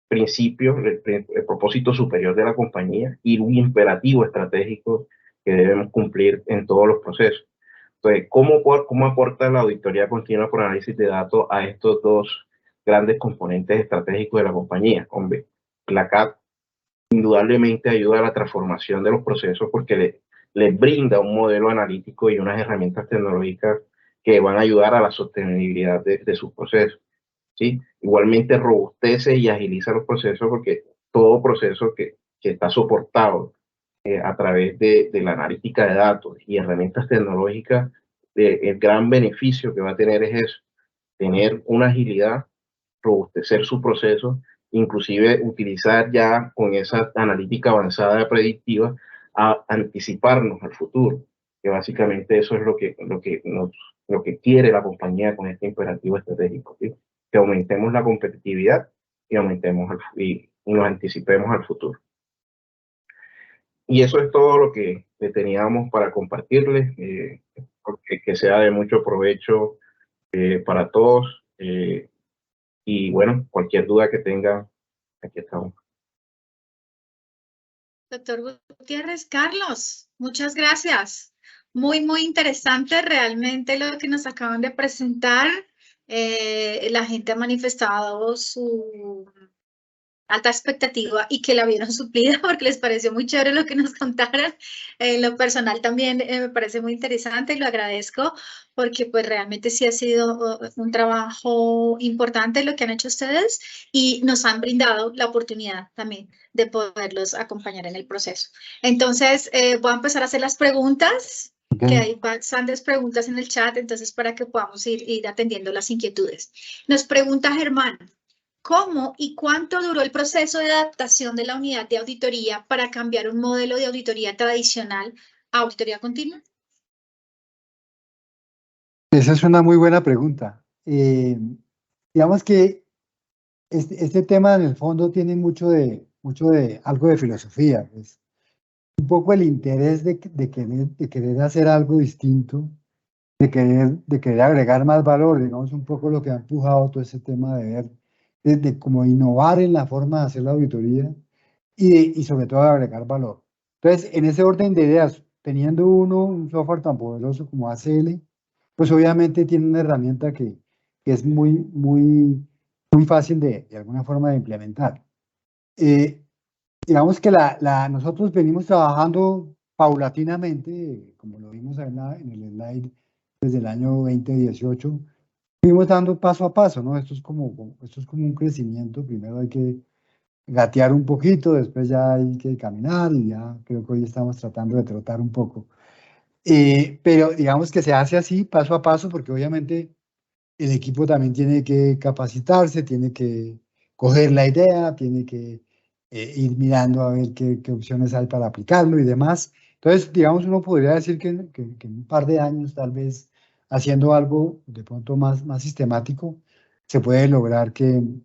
principios, el propósito superior de la compañía y un imperativo estratégico que debemos cumplir en todos los procesos. Entonces, ¿cómo aporta la auditoría continua por análisis de datos a estos dos grandes componentes estratégicos de la compañía? Hombre, la CAT indudablemente ayuda a la transformación de los procesos porque les brinda un modelo analítico y unas herramientas tecnológicas que van a ayudar a la sostenibilidad de sus procesos, ¿sí? Igualmente robustece y agiliza los procesos porque todo proceso que está soportado a través de la analítica de datos y herramientas tecnológicas, el gran beneficio que va a tener es eso, tener una agilidad, robustecer su proceso, inclusive utilizar ya con esa analítica avanzada predictiva a anticiparnos al futuro, que básicamente eso es lo que quiere la compañía con este imperativo estratégico, ¿sí? Que aumentemos la competitividad y y nos anticipemos al futuro. Y eso es todo lo que teníamos para compartirles, que sea de mucho provecho para todos. Y bueno, cualquier duda que tengan, aquí estamos. Doctor Gutiérrez, Carlos, muchas gracias. Muy, muy interesante realmente lo que nos acaban de presentar. La gente ha manifestado su alta expectativa y que la vieron suplida porque les pareció muy chévere lo que nos contaron. En lo personal también me parece muy interesante y lo agradezco porque pues realmente sí ha sido un trabajo importante lo que han hecho ustedes y nos han brindado la oportunidad también de poderlos acompañar en el proceso. Entonces voy a empezar a hacer las preguntas. Que hay bastantes preguntas en el chat, entonces para que podamos ir atendiendo las inquietudes. Nos pregunta Germán, ¿cómo y cuánto duró el proceso de adaptación de la unidad de auditoría para cambiar un modelo de auditoría tradicional a auditoría continua? Esa es una muy buena pregunta. Digamos que este tema en el fondo tiene mucho de algo de filosofía. Pues. Un poco el interés de querer hacer algo distinto, de querer agregar más valor, digamos un poco lo que ha empujado todo ese tema de ver, de como innovar en la forma de hacer la auditoría y sobre todo de agregar valor. Entonces, en ese orden de ideas, teniendo uno un software tan poderoso como ACL, pues obviamente tiene una herramienta que es muy fácil de alguna forma de implementar. Digamos que nosotros venimos trabajando paulatinamente, como lo vimos en el slide, desde el año 2018, fuimos dando paso a paso, ¿no? Esto es como un crecimiento, primero hay que gatear un poquito, después ya hay que caminar y ya creo que hoy estamos tratando de trotar un poco. Pero digamos que se hace así, paso a paso, porque obviamente el equipo también tiene que capacitarse, tiene que coger la idea, tiene que ir mirando a ver qué opciones hay para aplicarlo y demás. Entonces, digamos, uno podría decir que en un par de años tal vez haciendo algo de pronto más sistemático, se puede lograr que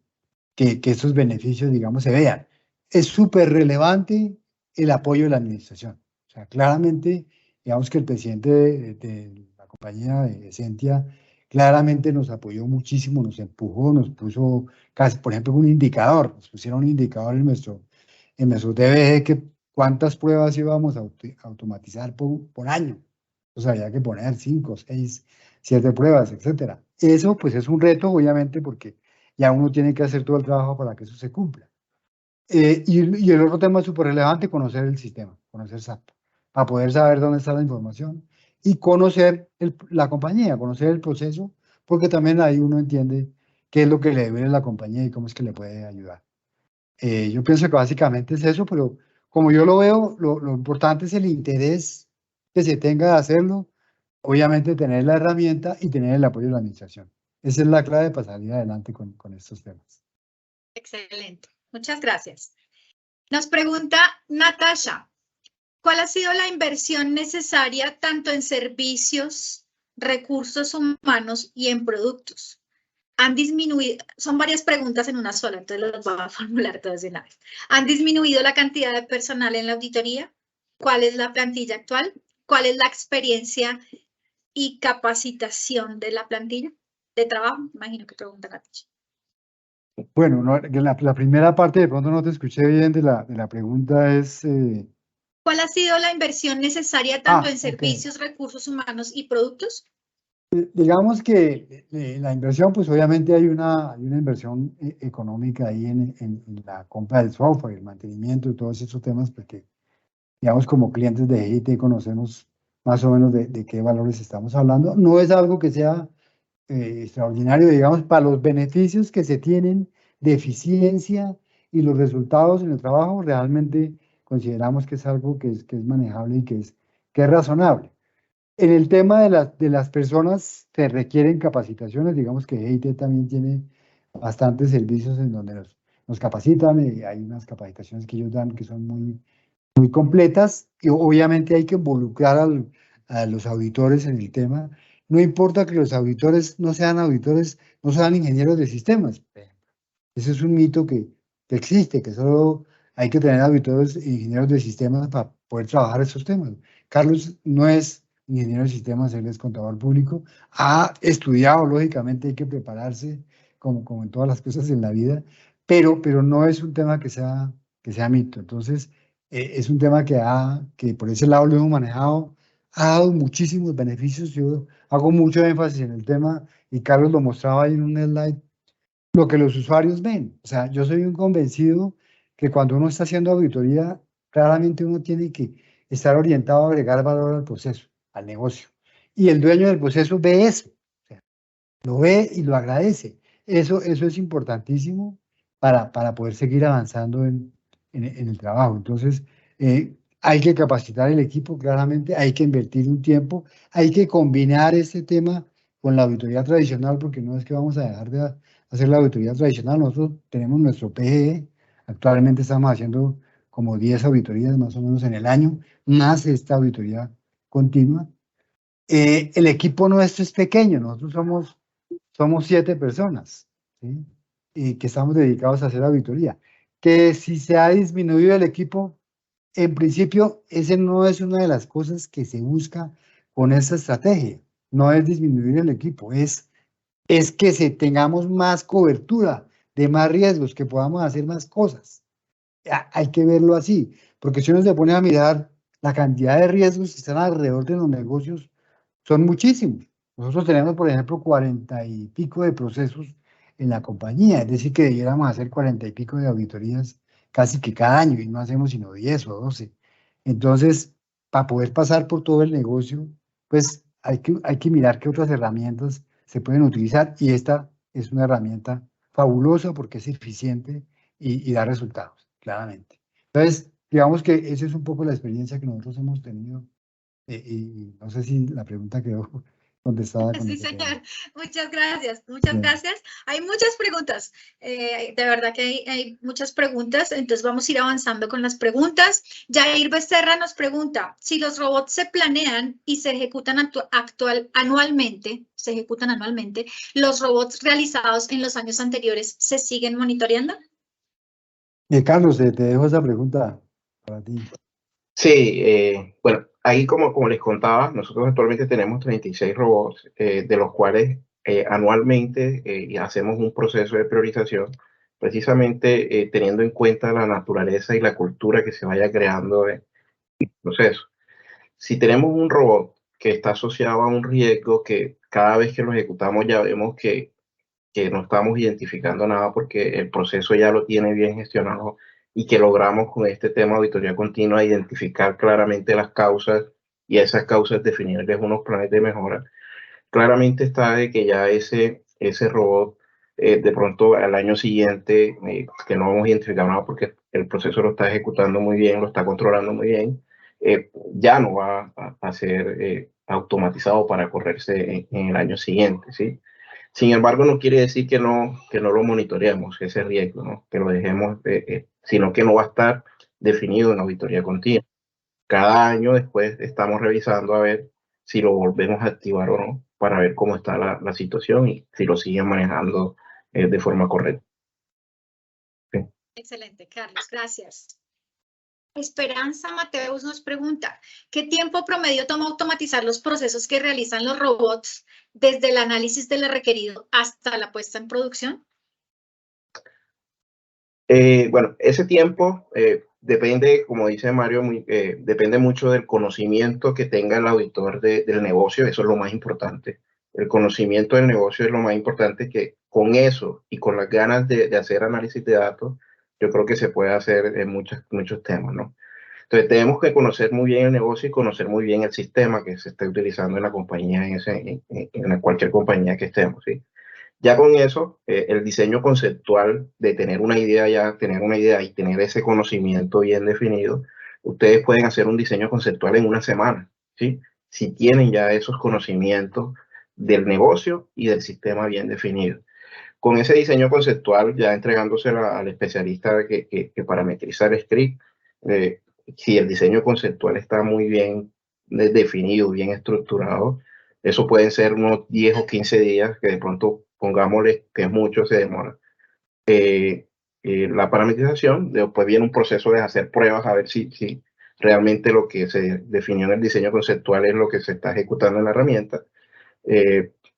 estos beneficios, digamos, se vean. Es súper relevante el apoyo de la administración. O sea, claramente, digamos que el presidente de la compañía de Esentia claramente nos apoyó muchísimo, nos empujó, nos puso casi, por ejemplo, un indicador, nos pusieron un indicador en nuestro DBG que cuántas pruebas íbamos a automatizar por año. Entonces había que poner 5, 6, 7 pruebas, etcétera. Eso pues es un reto, obviamente, porque ya uno tiene que hacer todo el trabajo para que eso se cumpla. Y el otro tema súper relevante, conocer el sistema, conocer SAP, para poder saber dónde está la información y conocer la compañía, conocer el proceso, porque también ahí uno entiende qué es lo que le debe a la compañía y cómo es que le puede ayudar. Yo pienso que básicamente es eso, pero como yo lo veo, lo importante es el interés que se tenga de hacerlo, obviamente tener la herramienta y tener el apoyo de la administración. Esa es la clave para salir adelante con estos temas. Excelente. Muchas gracias. Nos pregunta Natasha, ¿cuál ha sido la inversión necesaria tanto en servicios, recursos humanos y en productos? ¿Han disminuido? Son varias preguntas en una sola, entonces las voy a formular todas de una vez. ¿Han disminuido la cantidad de personal en la auditoría? ¿Cuál es la plantilla actual? ¿Cuál es la experiencia y capacitación de la plantilla de trabajo? Imagino que pregunta Natasha. Bueno, la primera parte de pronto no te escuché bien de la pregunta es... ¿Cuál ha sido la inversión necesaria tanto en ok. servicios, recursos humanos y productos? Digamos que la inversión, pues obviamente hay una inversión económica ahí en la compra del software, el mantenimiento y todos esos temas, porque digamos como clientes de GIT conocemos más o menos de qué valores estamos hablando. No es algo que sea extraordinario, digamos, para los beneficios que se tienen de eficiencia y los resultados en el trabajo, realmente consideramos que es algo que es manejable y que es razonable. En el tema de las personas se requieren capacitaciones, digamos que EIT también tiene bastantes servicios en donde nos capacitan, y hay unas capacitaciones que ellos dan que son muy completas y obviamente hay que involucrar a los auditores en el tema. No importa que los auditores no sean auditores, no sean ingenieros de sistemas. Ese es un mito que existe, que solo hay que tener auditores e ingenieros de sistemas para poder trabajar esos temas. Carlos no es ingeniero de sistemas, él es contador público, ha estudiado, lógicamente hay que prepararse como en todas las cosas en la vida, pero no es un tema que sea mito. Entonces, es un tema que por ese lado lo hemos manejado, ha dado muchísimos beneficios. Yo hago mucho énfasis en el tema y Carlos lo mostraba ahí en un slide, lo que los usuarios ven. O sea, yo soy un convencido que cuando uno está haciendo auditoría, claramente uno tiene que estar orientado a agregar valor al proceso, al negocio. Y el dueño del proceso ve eso, o sea, lo ve y lo agradece. Eso es importantísimo para poder seguir avanzando en el trabajo. Entonces, hay que capacitar el equipo, claramente, hay que invertir un tiempo, hay que combinar este tema con la auditoría tradicional, porque no es que vamos a dejar de hacer la auditoría tradicional. Nosotros tenemos nuestro PGE, actualmente estamos haciendo como 10 auditorías más o menos en el año, más esta auditoría continua. El equipo nuestro es pequeño, nosotros somos 7 personas, ¿sí? Y que estamos dedicados a hacer auditoría. Que si se ha disminuido el equipo, en principio, ese no es una de las cosas que se busca con esta estrategia. No es disminuir el equipo, es que tengamos más cobertura de más riesgos, que podamos hacer más cosas. Hay que verlo así, porque si uno se pone a mirar la cantidad de riesgos que están alrededor de los negocios, son muchísimos. Nosotros tenemos, por ejemplo, 40 y pico de procesos en la compañía, es decir, que debiéramos hacer 40 y pico de auditorías casi que cada año y no hacemos sino 10 o 12. Entonces, para poder pasar por todo el negocio, pues hay que mirar qué otras herramientas se pueden utilizar y esta es una herramienta fabulosa porque es eficiente y da resultados, claramente. Entonces, digamos que esa es un poco la experiencia que nosotros hemos tenido y no sé si la pregunta quedó contestada con Sí, ese tema. señor. Muchas gracias, muchas Bien. gracias. Hay muchas preguntas, de verdad que hay muchas preguntas, entonces vamos a ir avanzando con las preguntas. Jair Becerra nos pregunta, si los robots se planean y se ejecutan anualmente, ¿los robots realizados en los años anteriores se siguen monitoreando? Carlos, te dejo esa pregunta para ti. Sí, bueno, ahí como les contaba, nosotros actualmente tenemos 36 robots, de los cuales anualmente hacemos un proceso de priorización, precisamente teniendo en cuenta la naturaleza y la cultura que se vaya creando en el proceso. Si tenemos un robot que está asociado a un riesgo que cada vez que lo ejecutamos ya vemos que no estamos identificando nada porque el proceso ya lo tiene bien gestionado y que logramos con este tema de auditoría continua identificar claramente las causas y esas causas definirles unos planes de mejora. Claramente está de que ya ese robot de pronto al año siguiente, que no hemos identificado nada porque el proceso lo está ejecutando muy bien, lo está controlando muy bien, ya no va a ser automatizado para correrse en el año siguiente, ¿sí? Sin embargo, no quiere decir que no lo monitoreemos, ese riesgo, ¿no? Que lo dejemos, sino que no va a estar definido en auditoría continua. Cada año después estamos revisando a ver si lo volvemos a activar o no, para ver cómo está la situación y si lo siguen manejando de forma correcta. Sí. Excelente, Carlos, gracias. Esperanza Mateus nos pregunta, ¿qué tiempo promedio toma automatizar los procesos que realizan los robots desde el análisis de lo requerido hasta la puesta en producción? Bueno, ese tiempo depende, como dice Mario, depende mucho del conocimiento que tenga el auditor del negocio, eso es lo más importante. El conocimiento del negocio es lo más importante, que con eso y con las ganas de hacer análisis de datos, yo creo que se puede hacer en muchos temas, ¿no? Entonces tenemos que conocer muy bien el negocio y conocer muy bien el sistema que se está utilizando en la compañía, en cualquier compañía que estemos, ¿sí? Ya con eso, el diseño conceptual de tener una idea y tener ese conocimiento bien definido, ustedes pueden hacer un diseño conceptual en una semana, ¿sí? Si tienen ya esos conocimientos del negocio y del sistema bien definido. Con ese diseño conceptual, ya entregándosela al especialista que parametriza el script, si el diseño conceptual está muy bien definido, bien estructurado, eso pueden ser unos 10 o 15 días que de pronto, pongámosle que es mucho, se demora. La parametrización, después viene un proceso de hacer pruebas a ver si realmente lo que se definió en el diseño conceptual es lo que se está ejecutando en la herramienta.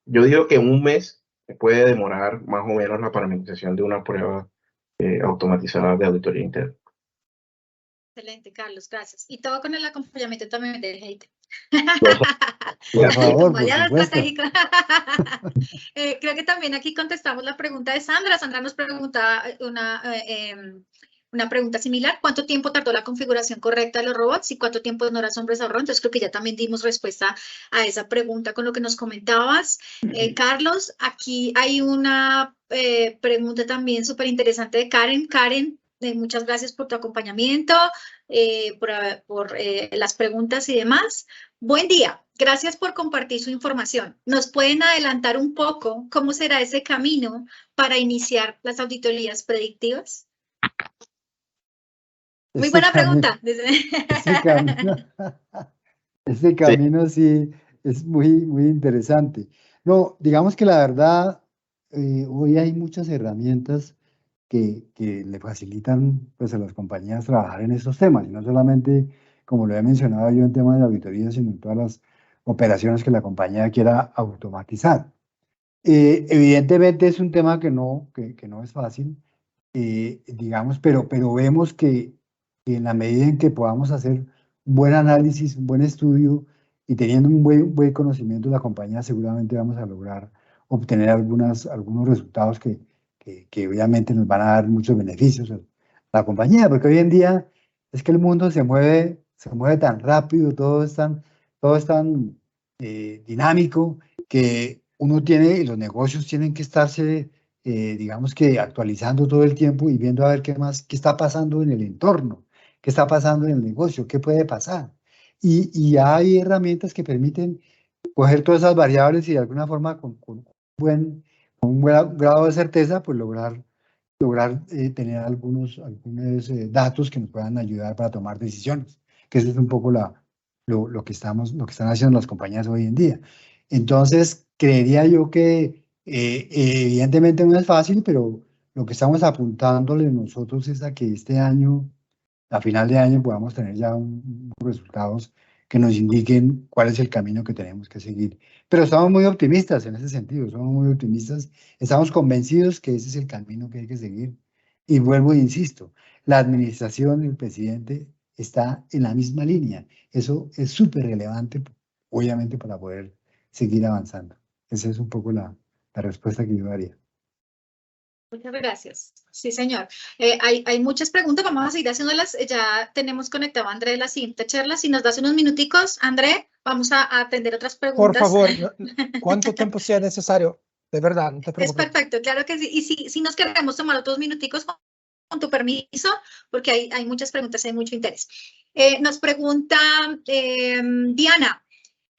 Yo digo que un mes puede demorar más o menos la parametrización de una prueba automatizada de auditoría interna. Excelente, Carlos, gracias. Y todo con el acompañamiento también del hater. Por favor, por supuesto. Creo que también aquí contestamos la pregunta de Sandra. Sandra nos preguntaba una pregunta similar. ¿Cuánto tiempo tardó la configuración correcta de los robots y cuánto tiempo demora Hombres Ahorro? Entonces creo que ya también dimos respuesta a esa pregunta con lo que nos comentabas. Carlos, aquí hay una pregunta también súper interesante de Karen. Karen, muchas gracias por tu acompañamiento, por las preguntas y demás. Buen día, gracias por compartir su información. ¿Nos pueden adelantar un poco cómo será ese camino para iniciar las auditorías predictivas? Muy buena pregunta. Ese camino sí es muy interesante. No, digamos que la verdad, hoy hay muchas herramientas que le facilitan pues, a las compañías trabajar en estos temas, y no solamente, como lo he mencionado yo, en temas de auditoría, sino en todas las operaciones que la compañía quiera automatizar. Evidentemente es un tema que no es fácil, digamos, pero vemos que en la medida en que podamos hacer un buen análisis, un buen estudio y teniendo un buen conocimiento de la compañía, seguramente vamos a lograr obtener algunos resultados que obviamente nos van a dar muchos beneficios a la compañía, porque hoy en día es que el mundo se mueve tan rápido, todo es tan dinámico, que uno tiene, y los negocios tienen que estarse, digamos que actualizando todo el tiempo y viendo a ver qué está pasando en el entorno, qué está pasando en el negocio, qué puede pasar. Y hay herramientas que permiten coger todas esas variables y de alguna forma con un buen grado de certeza, pues lograr tener algunos datos que nos puedan ayudar para tomar decisiones, que eso es un poco lo que están haciendo las compañías hoy en día. Entonces, creería yo que evidentemente no es fácil, pero lo que estamos apuntándole nosotros es a que este año, a final de año, podamos tener ya unos resultados que nos indiquen cuál es el camino que tenemos que seguir. Pero estamos muy optimistas en ese sentido, somos muy optimistas, estamos convencidos que ese es el camino que hay que seguir. Y vuelvo e insisto, la administración, el presidente, está en la misma línea. Eso es súper relevante, obviamente, para poder seguir avanzando. Esa es un poco la respuesta que yo daría. Muchas gracias. Sí, señor. Hay muchas preguntas, vamos a seguir haciéndolas. Ya tenemos conectado a André de la siguiente charla. Si nos das unos minuticos, André, vamos a atender otras preguntas. Por favor, ¿cuánto tiempo sea necesario? De verdad, no te preocupes. Es perfecto, claro que sí. Y si nos queremos tomar otros minuticos, con tu permiso, porque hay muchas preguntas, hay mucho interés. Nos pregunta Diana,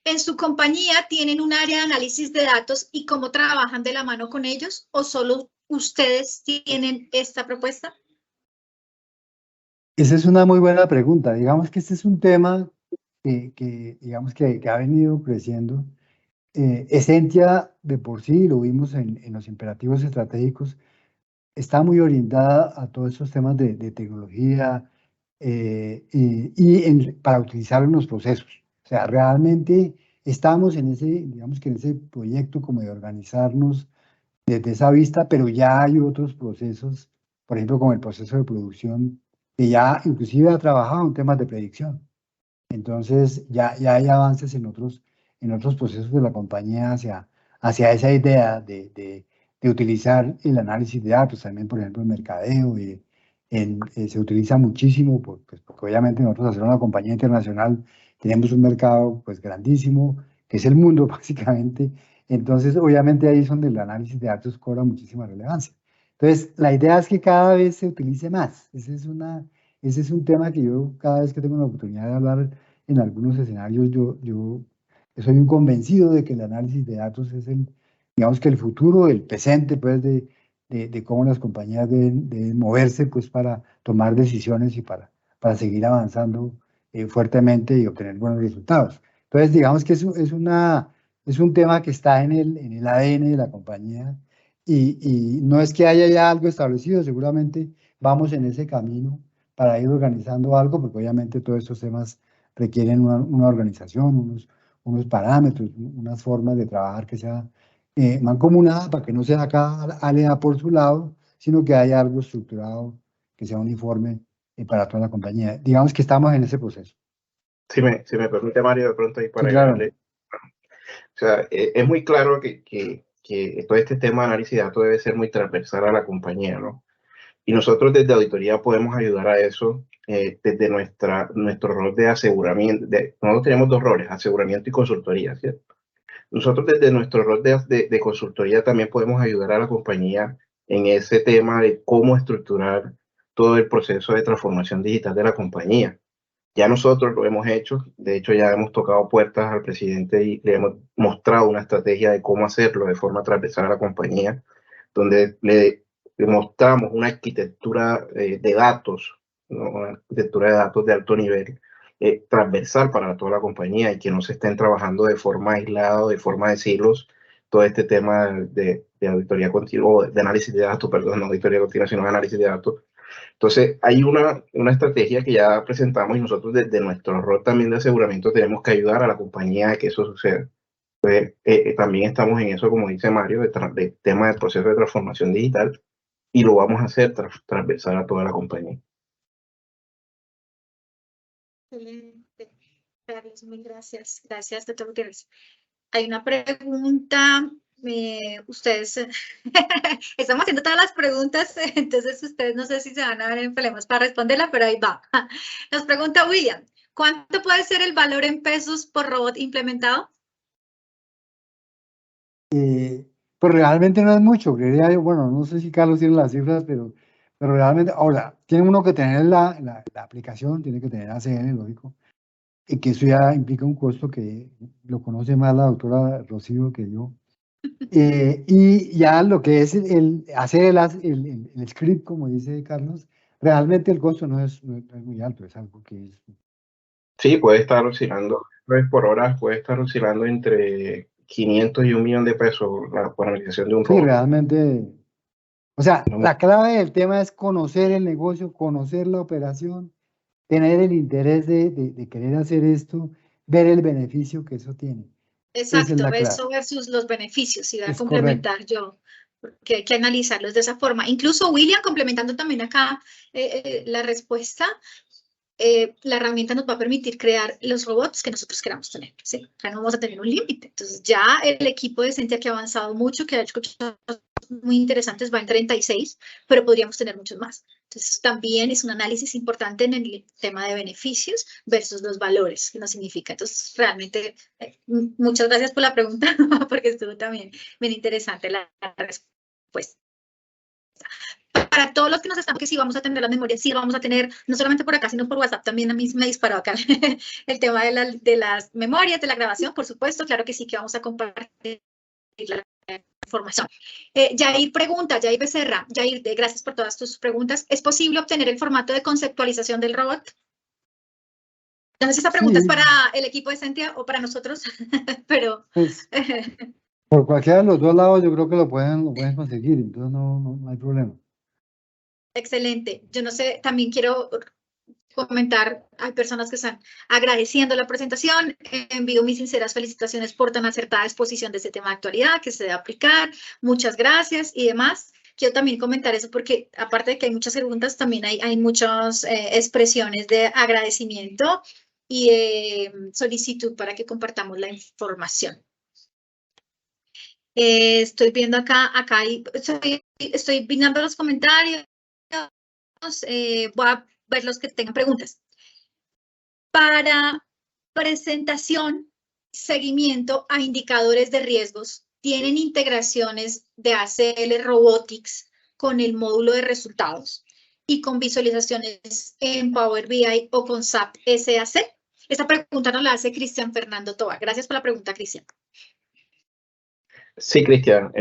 ¿en su compañía tienen un área de análisis de datos y cómo trabajan de la mano con ellos o solo ustedes tienen esta propuesta? Esa es una muy buena pregunta. Digamos que este es un tema digamos que ha venido creciendo. Essentia de por sí, lo vimos en los imperativos estratégicos, está muy orientada a todos estos temas de tecnología para utilizarlo en los procesos. O sea, realmente estamos en digamos que en ese proyecto como de organizarnos desde esa vista, pero ya hay otros procesos, por ejemplo, como el proceso de producción, que ya inclusive ha trabajado en temas de predicción. Entonces, ya hay avances en otros procesos de la compañía hacia esa idea de utilizar el análisis de datos, también, por ejemplo, en mercadeo, se utiliza muchísimo, pues, porque obviamente nosotros, al ser una compañía internacional, tenemos un mercado pues grandísimo, que es el mundo básicamente. Entonces, obviamente ahí es donde el análisis de datos cobra muchísima relevancia. Entonces, la idea es que cada vez se utilice más. Ese es un tema que yo cada vez que tengo la oportunidad de hablar en algunos escenarios, yo soy un convencido de que el análisis de datos es digamos que el futuro, el presente, pues, de cómo las compañías deben moverse, pues, para tomar decisiones y para seguir avanzando fuertemente y obtener buenos resultados. Entonces, digamos que es un tema que está en el ADN de la compañía y no es que haya ya algo establecido, seguramente vamos en ese camino para ir organizando algo, porque obviamente todos estos temas requieren una organización, unos parámetros, unas formas de trabajar que sea mancomunada para que no sea cada área por su lado, sino que haya algo estructurado, que sea uniforme para toda la compañía. Digamos que estamos en ese proceso. Si me permite, Mario, de pronto ahí para sí, claro. agregarle. O sea, es muy claro que todo este tema de análisis de datos debe ser muy transversal a la compañía, ¿no? Y nosotros desde auditoría podemos ayudar a eso desde nuestro rol de aseguramiento. Nosotros tenemos dos roles, aseguramiento y consultoría, ¿cierto? Nosotros desde nuestro rol de consultoría también podemos ayudar a la compañía en ese tema de cómo estructurar todo el proceso de transformación digital de la compañía. Ya nosotros lo hemos hecho, de hecho ya hemos tocado puertas al presidente y le hemos mostrado una estrategia de cómo hacerlo de forma transversal a la compañía, donde le mostramos una arquitectura de datos, ¿no? Una arquitectura de datos de alto nivel, transversal para toda la compañía y que no se estén trabajando de forma aislada, de forma de silos, todo este tema de auditoría continua, de análisis de datos, perdón, no auditoría continua, sino análisis de datos. Entonces, hay una estrategia que ya presentamos y nosotros desde nuestro rol también de aseguramiento tenemos que ayudar a la compañía a que eso suceda. Pues, también estamos en eso, como dice Mario, de tema del proceso de transformación digital y lo vamos a hacer transversal a toda la compañía. Excelente. Carlos, muy gracias. Gracias, doctor Gutiérrez. Hay una pregunta. Ustedes estamos haciendo todas las preguntas, entonces ustedes no sé si se van a ver en problemas para responderla, pero ahí va. Nos pregunta William, ¿cuánto puede ser el valor en pesos por robot implementado? Pues realmente no es mucho, creería yo. Bueno, no sé si Carlos tiene las cifras, pero realmente, ahora, tiene uno que tener la aplicación, tiene que tener ACN, lógico, y que eso ya implica un costo que lo conoce más la doctora Rocío que yo. Y ya lo que es hacer el script, como dice Carlos, realmente el costo no es muy alto, es algo que es... Sí, puede estar oscilando, por hora puede estar oscilando entre 500 y 1 millón de pesos la organización de un Sí, robot. realmente, o sea, No. la clave del tema es conocer el negocio, conocer la operación, tener el interés de querer hacer esto, ver el beneficio que eso tiene. Esa es Exacto, la clave. eso versus los beneficios, y voy a Es complementar yo, porque hay que analizarlos de esa forma. Incluso William, complementando también acá la respuesta, la herramienta nos va a permitir crear los robots que nosotros queramos tener, ¿sí? Acá no vamos a tener un límite. Entonces ya el equipo de Sentia que ha avanzado mucho, que ha hecho cosas muy interesantes, va en 36, pero podríamos tener muchos más. Entonces también es un análisis importante en el tema de beneficios versus los valores, que nos significa. Entonces realmente muchas gracias por la pregunta, porque estuvo también bien interesante la respuesta. Para todos los que nos están, que sí vamos a tener las memorias, sí vamos a tener, no solamente por acá, sino por WhatsApp, también a mí me disparó acá el tema de las memorias, de la grabación, por supuesto, claro que sí que vamos a compartir la información. Jair pregunta, Jair Becerra, Jair, gracias por todas tus preguntas. ¿Es posible obtener el formato de conceptualización del robot? No sé si esta pregunta Sí, es para el equipo de Sentia o para nosotros, pero... pues, por cualquiera de los dos lados yo creo que lo pueden conseguir, entonces no hay problema. Excelente. Yo no sé, también quiero comentar, hay personas que están agradeciendo la presentación, envío mis sinceras felicitaciones por tan acertada exposición de este tema de actualidad que se debe aplicar, muchas gracias y demás. Quiero también comentar eso porque aparte de que hay muchas preguntas, también hay muchas expresiones de agradecimiento y de solicitud para que compartamos la información. Estoy viendo acá estoy mirando los comentarios, voy a ver los que tengan preguntas. Para presentación, seguimiento a indicadores de riesgos, ¿tienen integraciones de ACL Robotics con el módulo de resultados y con visualizaciones en Power BI o con SAP SAC? Esta pregunta nos la hace Cristian Fernando Toa. Gracias por la pregunta, Cristian. Sí, Cristian.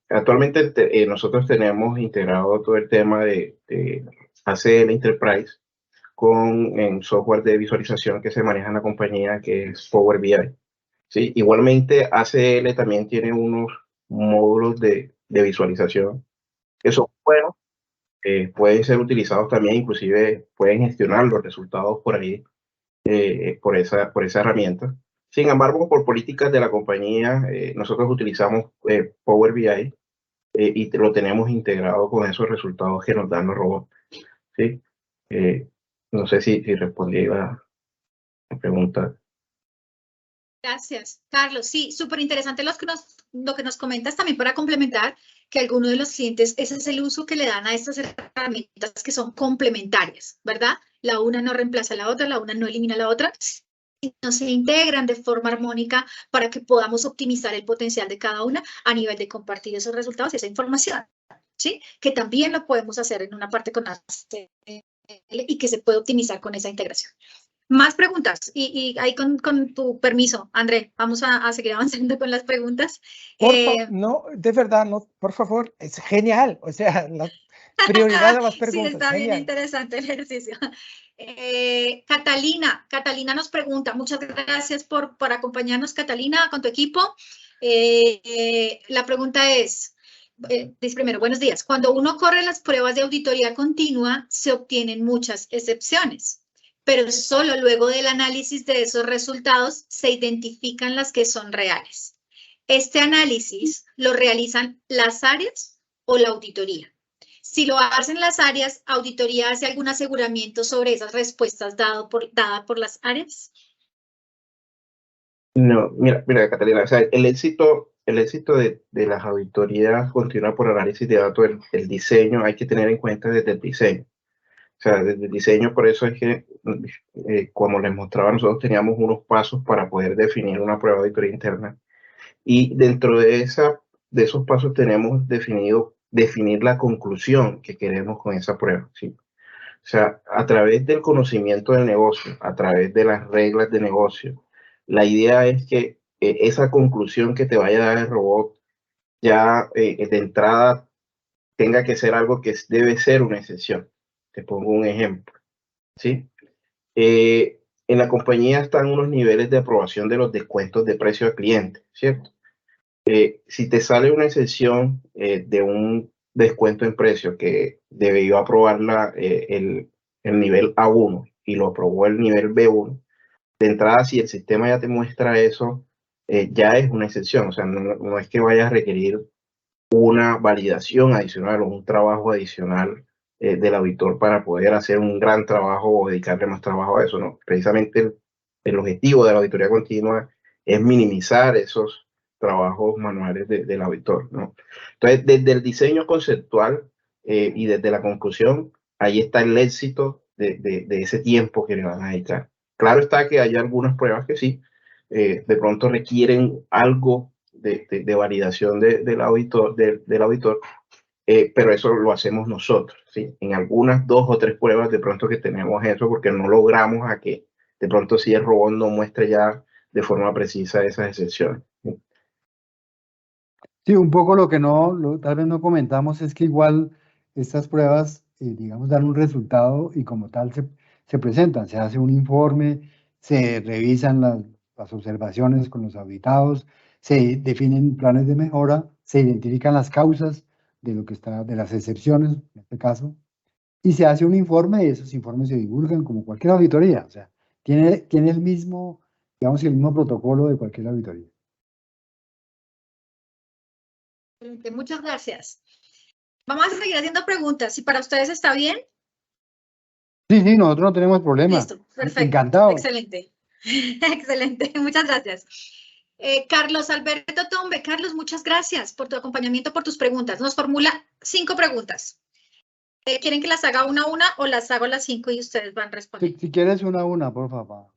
Actualmente nosotros tenemos integrado todo el tema de ACL Enterprise con software de visualización que se maneja en la compañía, que es Power BI. ¿Sí? Igualmente, ACL también tiene unos módulos de visualización que son buenos, pueden ser utilizados también, inclusive pueden gestionar los resultados por ahí, por esa herramienta. Sin embargo, por políticas de la compañía, nosotros utilizamos Power BI y lo tenemos integrado con esos resultados que nos dan los robots. ¿Sí? No sé si respondí la pregunta. Gracias, Carlos. Sí, súper interesante lo que nos comentas también para complementar que algunos de los clientes, ese es el uso que le dan a estas herramientas que son complementarias, ¿verdad? La una no reemplaza a la otra, la una no elimina a la otra, sino se integran de forma armónica para que podamos optimizar el potencial de cada una a nivel de compartir esos resultados y esa información, ¿sí? Que también lo podemos hacer en una parte con ACL y que se puede optimizar con esa integración. Más preguntas y ahí con tu permiso, André, vamos a seguir avanzando con las preguntas. No, de verdad, no, por favor, es genial. O sea, la prioridad de las preguntas. Sí, está genial. bien interesante el ejercicio. Catalina nos pregunta, muchas gracias por acompañarnos, Catalina, con tu equipo. La pregunta es, dice primero, buenos días. Cuando uno corre las pruebas de auditoría continua, se obtienen muchas excepciones, pero solo luego del análisis de esos resultados se identifican las que son reales. ¿Este análisis lo realizan las áreas o la auditoría? Si lo hacen las áreas, ¿auditoría hace algún aseguramiento sobre esas respuestas dadas por las áreas? No, mira, Catalina, o sea, el éxito de las auditorías continua por análisis de datos, el diseño, hay que tener en cuenta desde el diseño. O sea, desde el diseño, por eso es que, como les mostraba, nosotros teníamos unos pasos para poder definir una prueba de auditoría interna. Y dentro de esos pasos tenemos definir la conclusión que queremos con esa prueba, ¿sí? O sea, a través del conocimiento del negocio, a través de las reglas de negocio, la idea es que esa conclusión que te vaya a dar el robot ya de entrada tenga que ser algo que debe ser una excepción. Te pongo un ejemplo, ¿sí? En la compañía están unos niveles de aprobación de los descuentos de precio al cliente, ¿cierto? Si te sale una excepción de un descuento en precio que debió aprobarla el nivel A1 y lo aprobó el nivel B1, de entrada, si el sistema ya te muestra eso, ya es una excepción. O sea, no es que vaya a requerir una validación adicional o un trabajo adicional del auditor para poder hacer un gran trabajo o dedicarle más trabajo a eso, ¿no? Precisamente el objetivo de la auditoría continua es minimizar esos trabajos manuales del auditor, ¿no? Entonces, desde el diseño conceptual y desde la conclusión, ahí está el éxito de ese tiempo que le van a dedicar. Claro está que hay algunas pruebas que sí, de pronto requieren algo de validación del auditor, pero eso lo hacemos nosotros, ¿sí? En algunas 2 o 3 pruebas de pronto que tenemos eso porque no logramos a que de pronto si el robot no muestre ya de forma precisa esas excepciones. Sí, un poco lo que tal vez no comentamos es que igual estas pruebas, digamos, dan un resultado y como tal se presentan, se hace un informe, se revisan las observaciones con los auditados, se definen planes de mejora, se identifican las causas de lo que está, de las excepciones, en este caso, y se hace un informe y esos informes se divulgan como cualquier auditoría, o sea, tiene el mismo, digamos, el mismo protocolo de cualquier auditoría. Muchas gracias. Vamos a seguir haciendo preguntas. Si para ustedes está bien. Sí, nosotros no tenemos problema. Listo, perfecto. Encantado. Excelente. Excelente, muchas gracias. Carlos Alberto Tombe. Carlos, muchas gracias por tu acompañamiento, por tus preguntas. Nos formula 5 preguntas. ¿Quieren que las haga una a una o las hago las 5 y ustedes van respondiendo? Si quieres una a una, por favor.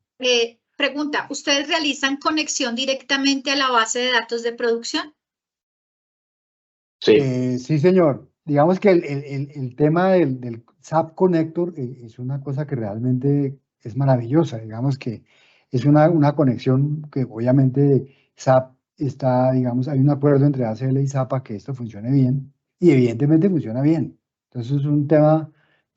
Pregunta, ¿ustedes realizan conexión directamente a la base de datos de producción? Sí. Sí, señor. Digamos que el tema del SAP Connector es una cosa que realmente es maravillosa. Digamos que es una conexión que obviamente SAP está, digamos, hay un acuerdo entre ACL y SAP para que esto funcione bien y evidentemente funciona bien. Entonces es un tema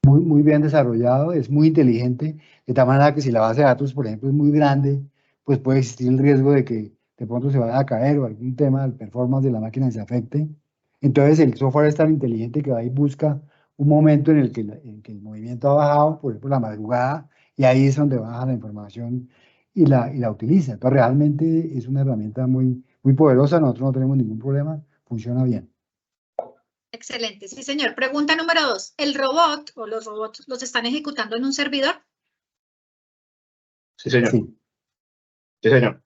muy bien desarrollado, es muy inteligente, de tal manera que si la base de datos, por ejemplo, es muy grande, pues puede existir el riesgo de que de pronto se vaya a caer o algún tema del performance de la máquina se afecte. Entonces el software es tan inteligente que va y busca un momento en el que el movimiento ha bajado, por ejemplo la madrugada, y ahí es donde baja la información y la utiliza. Entonces realmente es una herramienta muy poderosa, nosotros no tenemos ningún problema, funciona bien. Excelente, sí señor. Pregunta número 2. ¿El robot o los robots los están ejecutando en un servidor? Sí, señor. Sí. Sí, señor.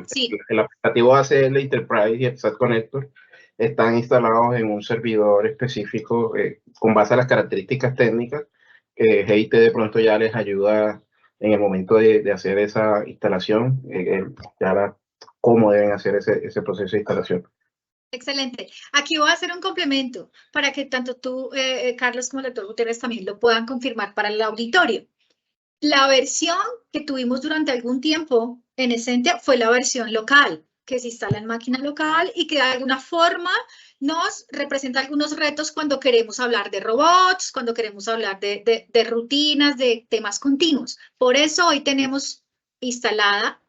Sí. El aplicativo ACL Enterprise y el SAP Connector están instalados en un servidor específico con base a las características técnicas que GIT de pronto ya les ayuda en el momento de hacer esa instalación, cómo deben hacer ese proceso de instalación. Excelente. Aquí voy a hacer un complemento para que tanto tú, Carlos, como el doctor Gutiérrez también lo puedan confirmar para el auditorio. La versión que tuvimos durante algún tiempo en Essentia fue la versión local, que se instala en máquina local y que de alguna forma nos representa algunos retos cuando queremos hablar de robots, cuando queremos hablar de rutinas, de temas continuos. Por eso hoy tenemos instalada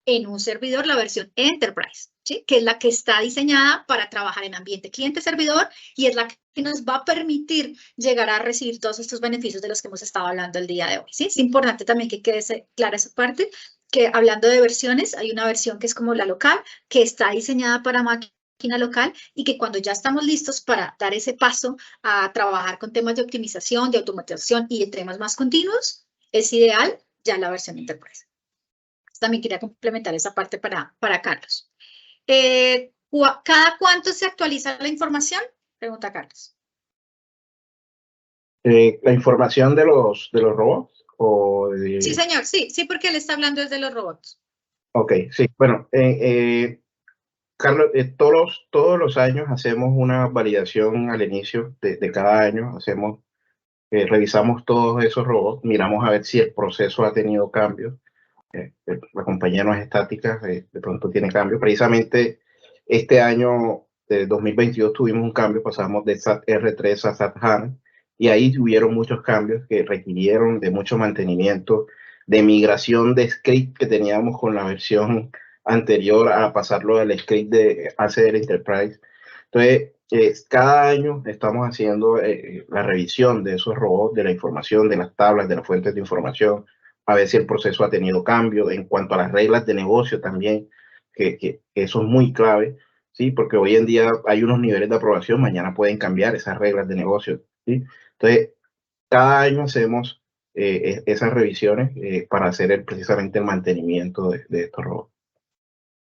en un servidor la versión Enterprise, ¿sí? Que es la que está diseñada para trabajar en ambiente cliente-servidor y es la que nos va a permitir llegar a recibir todos estos beneficios de los que hemos estado hablando el día de hoy, ¿sí? Es importante también que quede clara esa parte, que hablando de versiones, hay una versión que es como la local, que está diseñada para máquina local y que cuando ya estamos listos para dar ese paso a trabajar con temas de optimización, de automatización y de temas más continuos, es ideal ya la versión Enterprise. También quería complementar esa parte para Carlos. ¿Cada cuánto se actualiza la información? Pregunta Carlos. ¿La información de los robots? Sí, señor, sí, porque él está hablando desde los robots. Ok, sí, bueno, Carlos, todos los años hacemos una validación al inicio de cada año, hacemos revisamos todos esos robots, miramos a ver si el proceso ha tenido cambios. La compañía no es estática, de pronto tiene cambios. Precisamente este año de 2022 tuvimos un cambio, pasamos de SAP R3 a SAP HANA, y ahí hubieron muchos cambios que requirieron de mucho mantenimiento, de migración de script que teníamos con la versión anterior a pasarlo al script de ACL Enterprise. Entonces, cada año estamos haciendo la revisión de esos robots, de la información, de las tablas, de las fuentes de información, a ver si el proceso ha tenido cambio en cuanto a las reglas de negocio también, que eso es muy clave, ¿sí? Porque hoy en día hay unos niveles de aprobación, mañana pueden cambiar esas reglas de negocio, ¿sí? Entonces, cada año hacemos esas revisiones para hacer precisamente el mantenimiento de estos robots.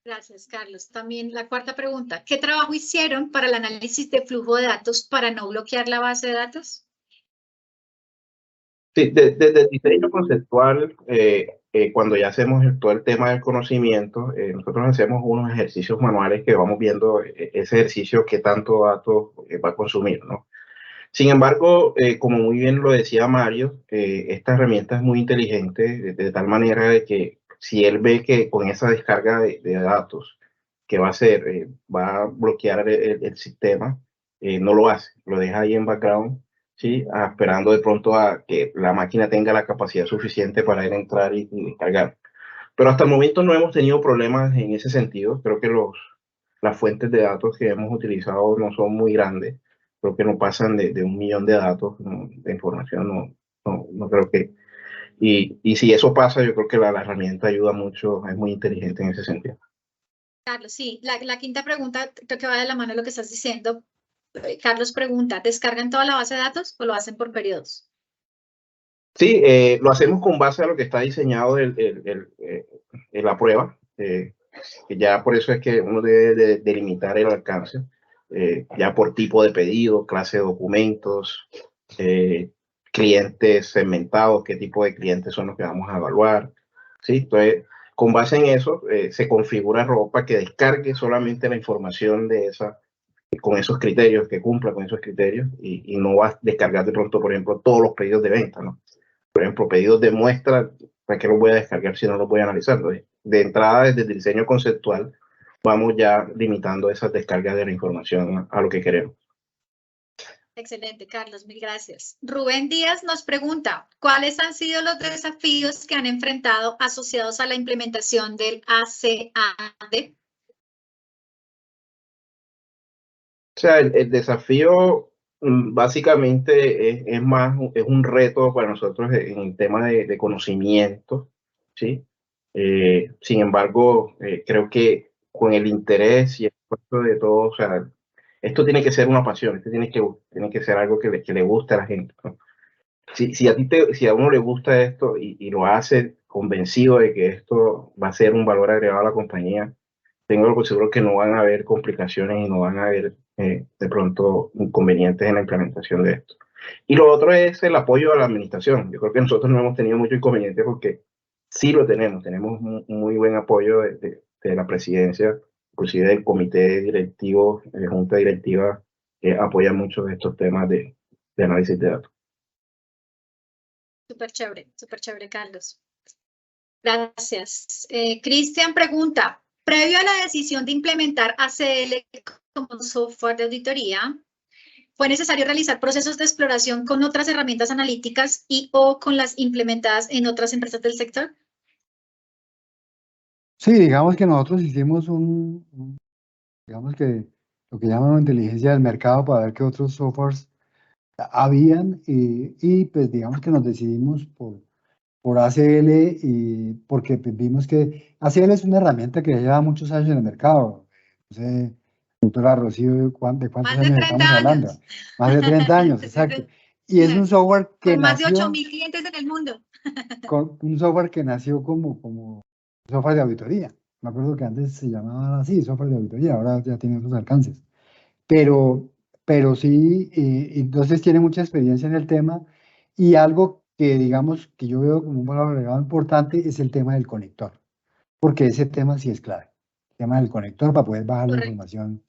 Gracias, Carlos. También la cuarta pregunta. ¿Qué trabajo hicieron para el análisis de flujo de datos para no bloquear la base de datos? Sí, desde el diseño conceptual, cuando ya hacemos todo el tema del conocimiento, nosotros hacemos unos ejercicios manuales que vamos viendo ese ejercicio que tanto datos va a consumir, ¿no? Sin embargo, como muy bien lo decía Mario, esta herramienta es muy inteligente de tal manera de que si él ve que con esa descarga de datos que va a hacer, va a bloquear el sistema, no lo hace, lo deja ahí en background, ¿sí? Esperando de pronto a que la máquina tenga la capacidad suficiente para ir a entrar y descargar. Pero hasta el momento no hemos tenido problemas en ese sentido. Creo que las fuentes de datos que hemos utilizado no son muy grandes. Creo que no pasan de 1 millón de datos de información. No creo que. Y si eso pasa, yo creo que la herramienta ayuda mucho, es muy inteligente en ese sentido. Carlos, sí, la quinta pregunta creo que va de la mano de lo que estás diciendo. Carlos pregunta, ¿descargan toda la base de datos o lo hacen por periodos? Sí, lo hacemos con base a lo que está diseñado la prueba. Que ya por eso es que uno debe delimitar el alcance, ya por tipo de pedido, clase de documentos, clientes segmentados, qué tipo de clientes son los que vamos a evaluar, ¿sí? Entonces, con base en eso, se configura ropa que descargue solamente la información de con esos criterios, que cumpla con esos criterios, y no va a descargar de pronto, por ejemplo, todos los pedidos de venta, ¿no? Por ejemplo, pedidos de muestra, ¿para qué los voy a descargar si no los voy a analizar? De entrada, desde el diseño conceptual, vamos ya limitando esas descargas de la información a lo que queremos. Excelente, Carlos, mil gracias. Rubén Díaz nos pregunta, ¿cuáles han sido los desafíos que han enfrentado asociados a la implementación del ACAD? O sea, el desafío básicamente es un reto para nosotros en el tema de conocimiento, ¿sí? Sin embargo, creo que con el interés y el esfuerzo de todos, o sea, esto tiene que ser una pasión, esto tiene que ser algo que le guste a la gente, ¿no? Si a uno le gusta esto y lo hace convencido de que esto va a ser un valor agregado a la compañía, tengo por seguro que no van a haber complicaciones y no van a haber de pronto inconvenientes en la implementación de esto. Y lo otro es el apoyo a la administración. Yo creo que nosotros no hemos tenido mucho inconveniente porque sí lo tenemos muy buen apoyo de la presidencia, inclusive del comité directivo, de junta directiva, que apoya mucho estos temas de análisis de datos. Súper chévere, Carlos. Gracias. Cristian pregunta, previo a la decisión de implementar ACL como software de auditoría, ¿fue necesario realizar procesos de exploración con otras herramientas analíticas o con las implementadas en otras empresas del sector? Sí, digamos que nosotros hicimos digamos que lo que llaman inteligencia del mercado para ver qué otros softwares habían y pues digamos que nos decidimos por ACL y porque pues, vimos que ACL es una herramienta que lleva muchos años en el mercado. No sé, doctora Rocío, ¿de cuántos años estamos hablando? Más de 30 años, exacto. Y es un software que con más nació... de 8.000 clientes en el mundo. Con un software que nació como software de auditoría. Me acuerdo que antes se llamaba así, software de auditoría, ahora ya tiene otros alcances. Pero sí, entonces tiene mucha experiencia en el tema y algo que digamos que yo veo como un valor agregado importante es el tema del conector, porque ese tema sí es clave, el tema del conector para poder bajar la información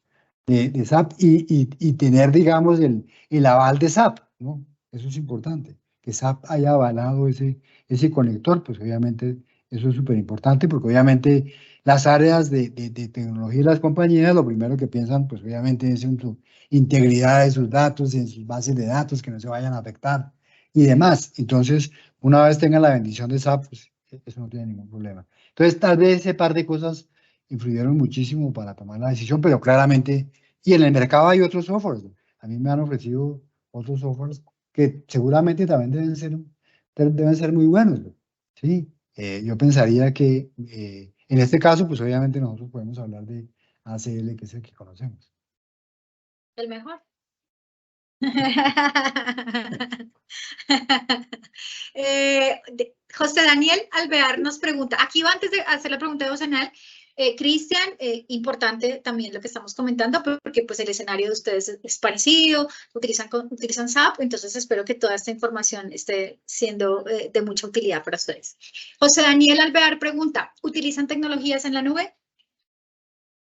de SAP y tener, digamos, el aval de SAP, ¿no? Eso es importante. Que SAP haya avalado ese conector, pues obviamente eso es súper importante, porque obviamente las áreas de tecnología de las compañías, lo primero que piensan, pues obviamente es en su integridad de sus datos, en sus bases de datos, que no se vayan a afectar y demás. Entonces, una vez tengan la bendición de SAP, pues eso no tiene ningún problema. Entonces, tal vez ese par de cosas influyeron muchísimo para tomar la decisión, pero claramente, y en el mercado hay otros softwares. A mí me han ofrecido otros softwares que seguramente también deben ser muy buenos, ¿sí? Yo pensaría que en este caso, pues obviamente nosotros podemos hablar de ACL, que es el que conocemos. El mejor. José Daniel Alvear nos pregunta, aquí va antes de hacer la pregunta de José Daniel, Cristian, importante también lo que estamos comentando, porque pues el escenario de ustedes es parecido, utilizan SAP, entonces espero que toda esta información esté siendo de mucha utilidad para ustedes. José Daniel Alvear pregunta, ¿utilizan tecnologías en la nube?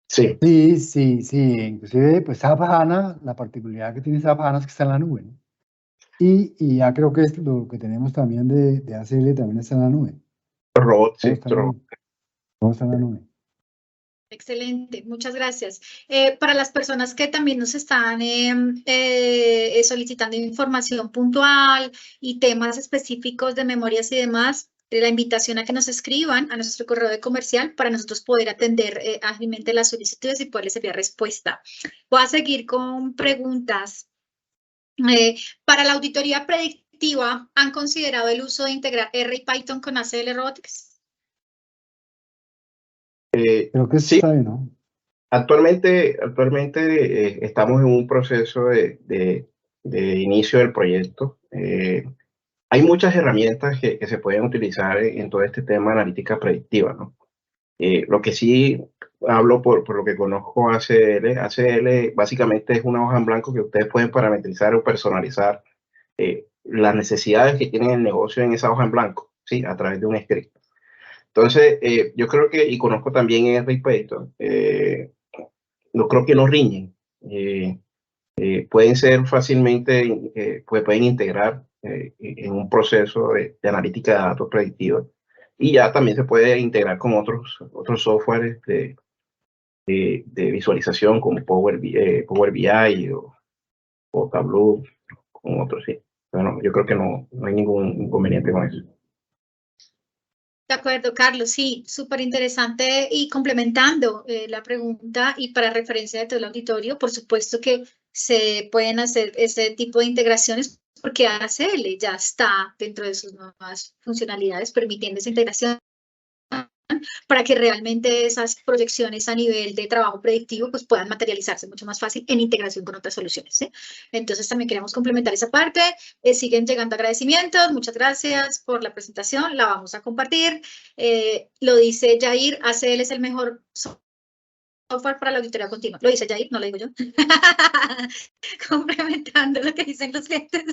Sí. Sí, inclusive pues SAP HANA, la particularidad que tiene SAP HANA es que está en la nube, ¿no? Y ya creo que es lo que tenemos también de ACL también está en la nube. Robot, sí, Todo está en la nube. Excelente, muchas gracias. Para las personas que también nos están solicitando información puntual y temas específicos de memorias y demás, la invitación a que nos escriban a nuestro correo de comercial para nosotros poder atender ágilmente las solicitudes y poderles enviar respuesta. Voy a seguir con preguntas. Para la auditoría predictiva, ¿han considerado el uso de integrar R y Python con ACL Robotics? Creo que sí. está bien, ¿no? Actualmente estamos en un proceso de inicio del proyecto. Hay muchas herramientas que se pueden utilizar en todo este tema de analítica predictiva, ¿no? Lo que sí hablo por lo que conozco ACL. ACL básicamente es una hoja en blanco que ustedes pueden parametrizar o personalizar las necesidades que tiene el negocio en esa hoja en blanco, ¿sí? A través de un script. Entonces, yo creo que, y conozco también R y Python, no creo que no riñen. Pueden ser fácilmente, pueden integrar en un proceso de analítica de datos predictiva. Y ya también se puede integrar con otros softwares de visualización como Power BI o Tableau, con otros, sí. Bueno, yo creo que no hay ningún inconveniente con eso. De acuerdo, Carlos, sí, súper interesante y complementando la pregunta y para referencia de todo el auditorio, por supuesto que se pueden hacer ese tipo de integraciones porque ACL ya está dentro de sus nuevas funcionalidades permitiendo esa integración para que realmente esas proyecciones a nivel de trabajo predictivo pues puedan materializarse mucho más fácil en integración con otras soluciones, ¿sí? Entonces también queremos complementar esa parte. Siguen llegando agradecimientos, muchas gracias por la presentación, la vamos a compartir. Lo dice Jair, ACL es el mejor software para la auditoría continua. Lo dice Jair, no lo digo yo. Complementando lo que dicen los clientes.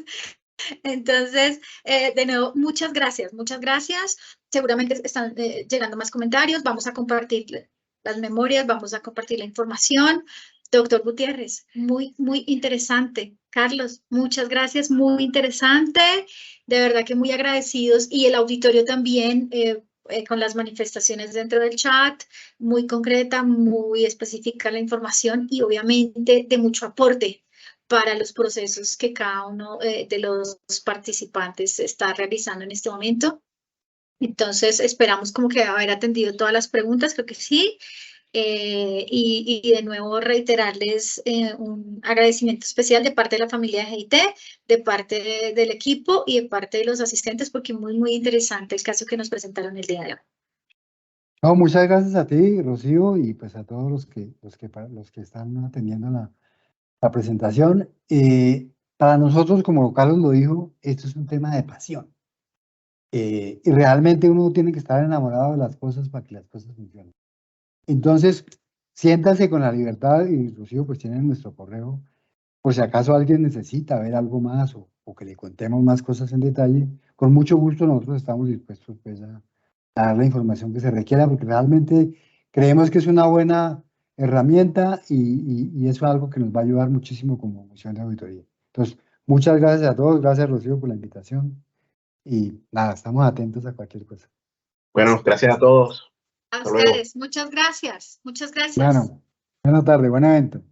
Entonces, de nuevo, muchas gracias, muchas gracias. Seguramente están llegando más comentarios. Vamos a compartir las memorias, vamos a compartir la información. Doctor Gutiérrez, muy interesante. Carlos, muchas gracias, muy interesante. De verdad que muy agradecidos. Y el auditorio también, con las manifestaciones dentro del chat, muy concreta, muy específica la información y obviamente de mucho aporte para los procesos que cada uno de los participantes está realizando en este momento. Entonces, esperamos como que haber atendido todas las preguntas, creo que sí. Y de nuevo reiterarles un agradecimiento especial de parte de la familia de GIT, de parte del equipo y de parte de los asistentes, porque muy interesante el caso que nos presentaron el día de hoy. No, muchas gracias a ti, Rocío, y pues a todos los que están atendiendo la presentación. Para nosotros, como Carlos lo dijo, esto es un tema de pasión. Y realmente uno tiene que estar enamorado de las cosas para que las cosas funcionen. Entonces, siéntase con la libertad y Rocío pues tiene nuestro correo, por si acaso alguien necesita ver algo más o que le contemos más cosas en detalle, con mucho gusto nosotros estamos dispuestos pues a dar la información que se requiera, porque realmente creemos que es una buena herramienta y eso es algo que nos va a ayudar muchísimo como misión de auditoría. Entonces, Muchas gracias a todos, gracias Rocío por la invitación y nada, estamos atentos a cualquier cosa. Bueno, gracias a todos. A Hasta luego. ustedes, muchas gracias, muchas gracias. Bueno, buena tarde, buen evento.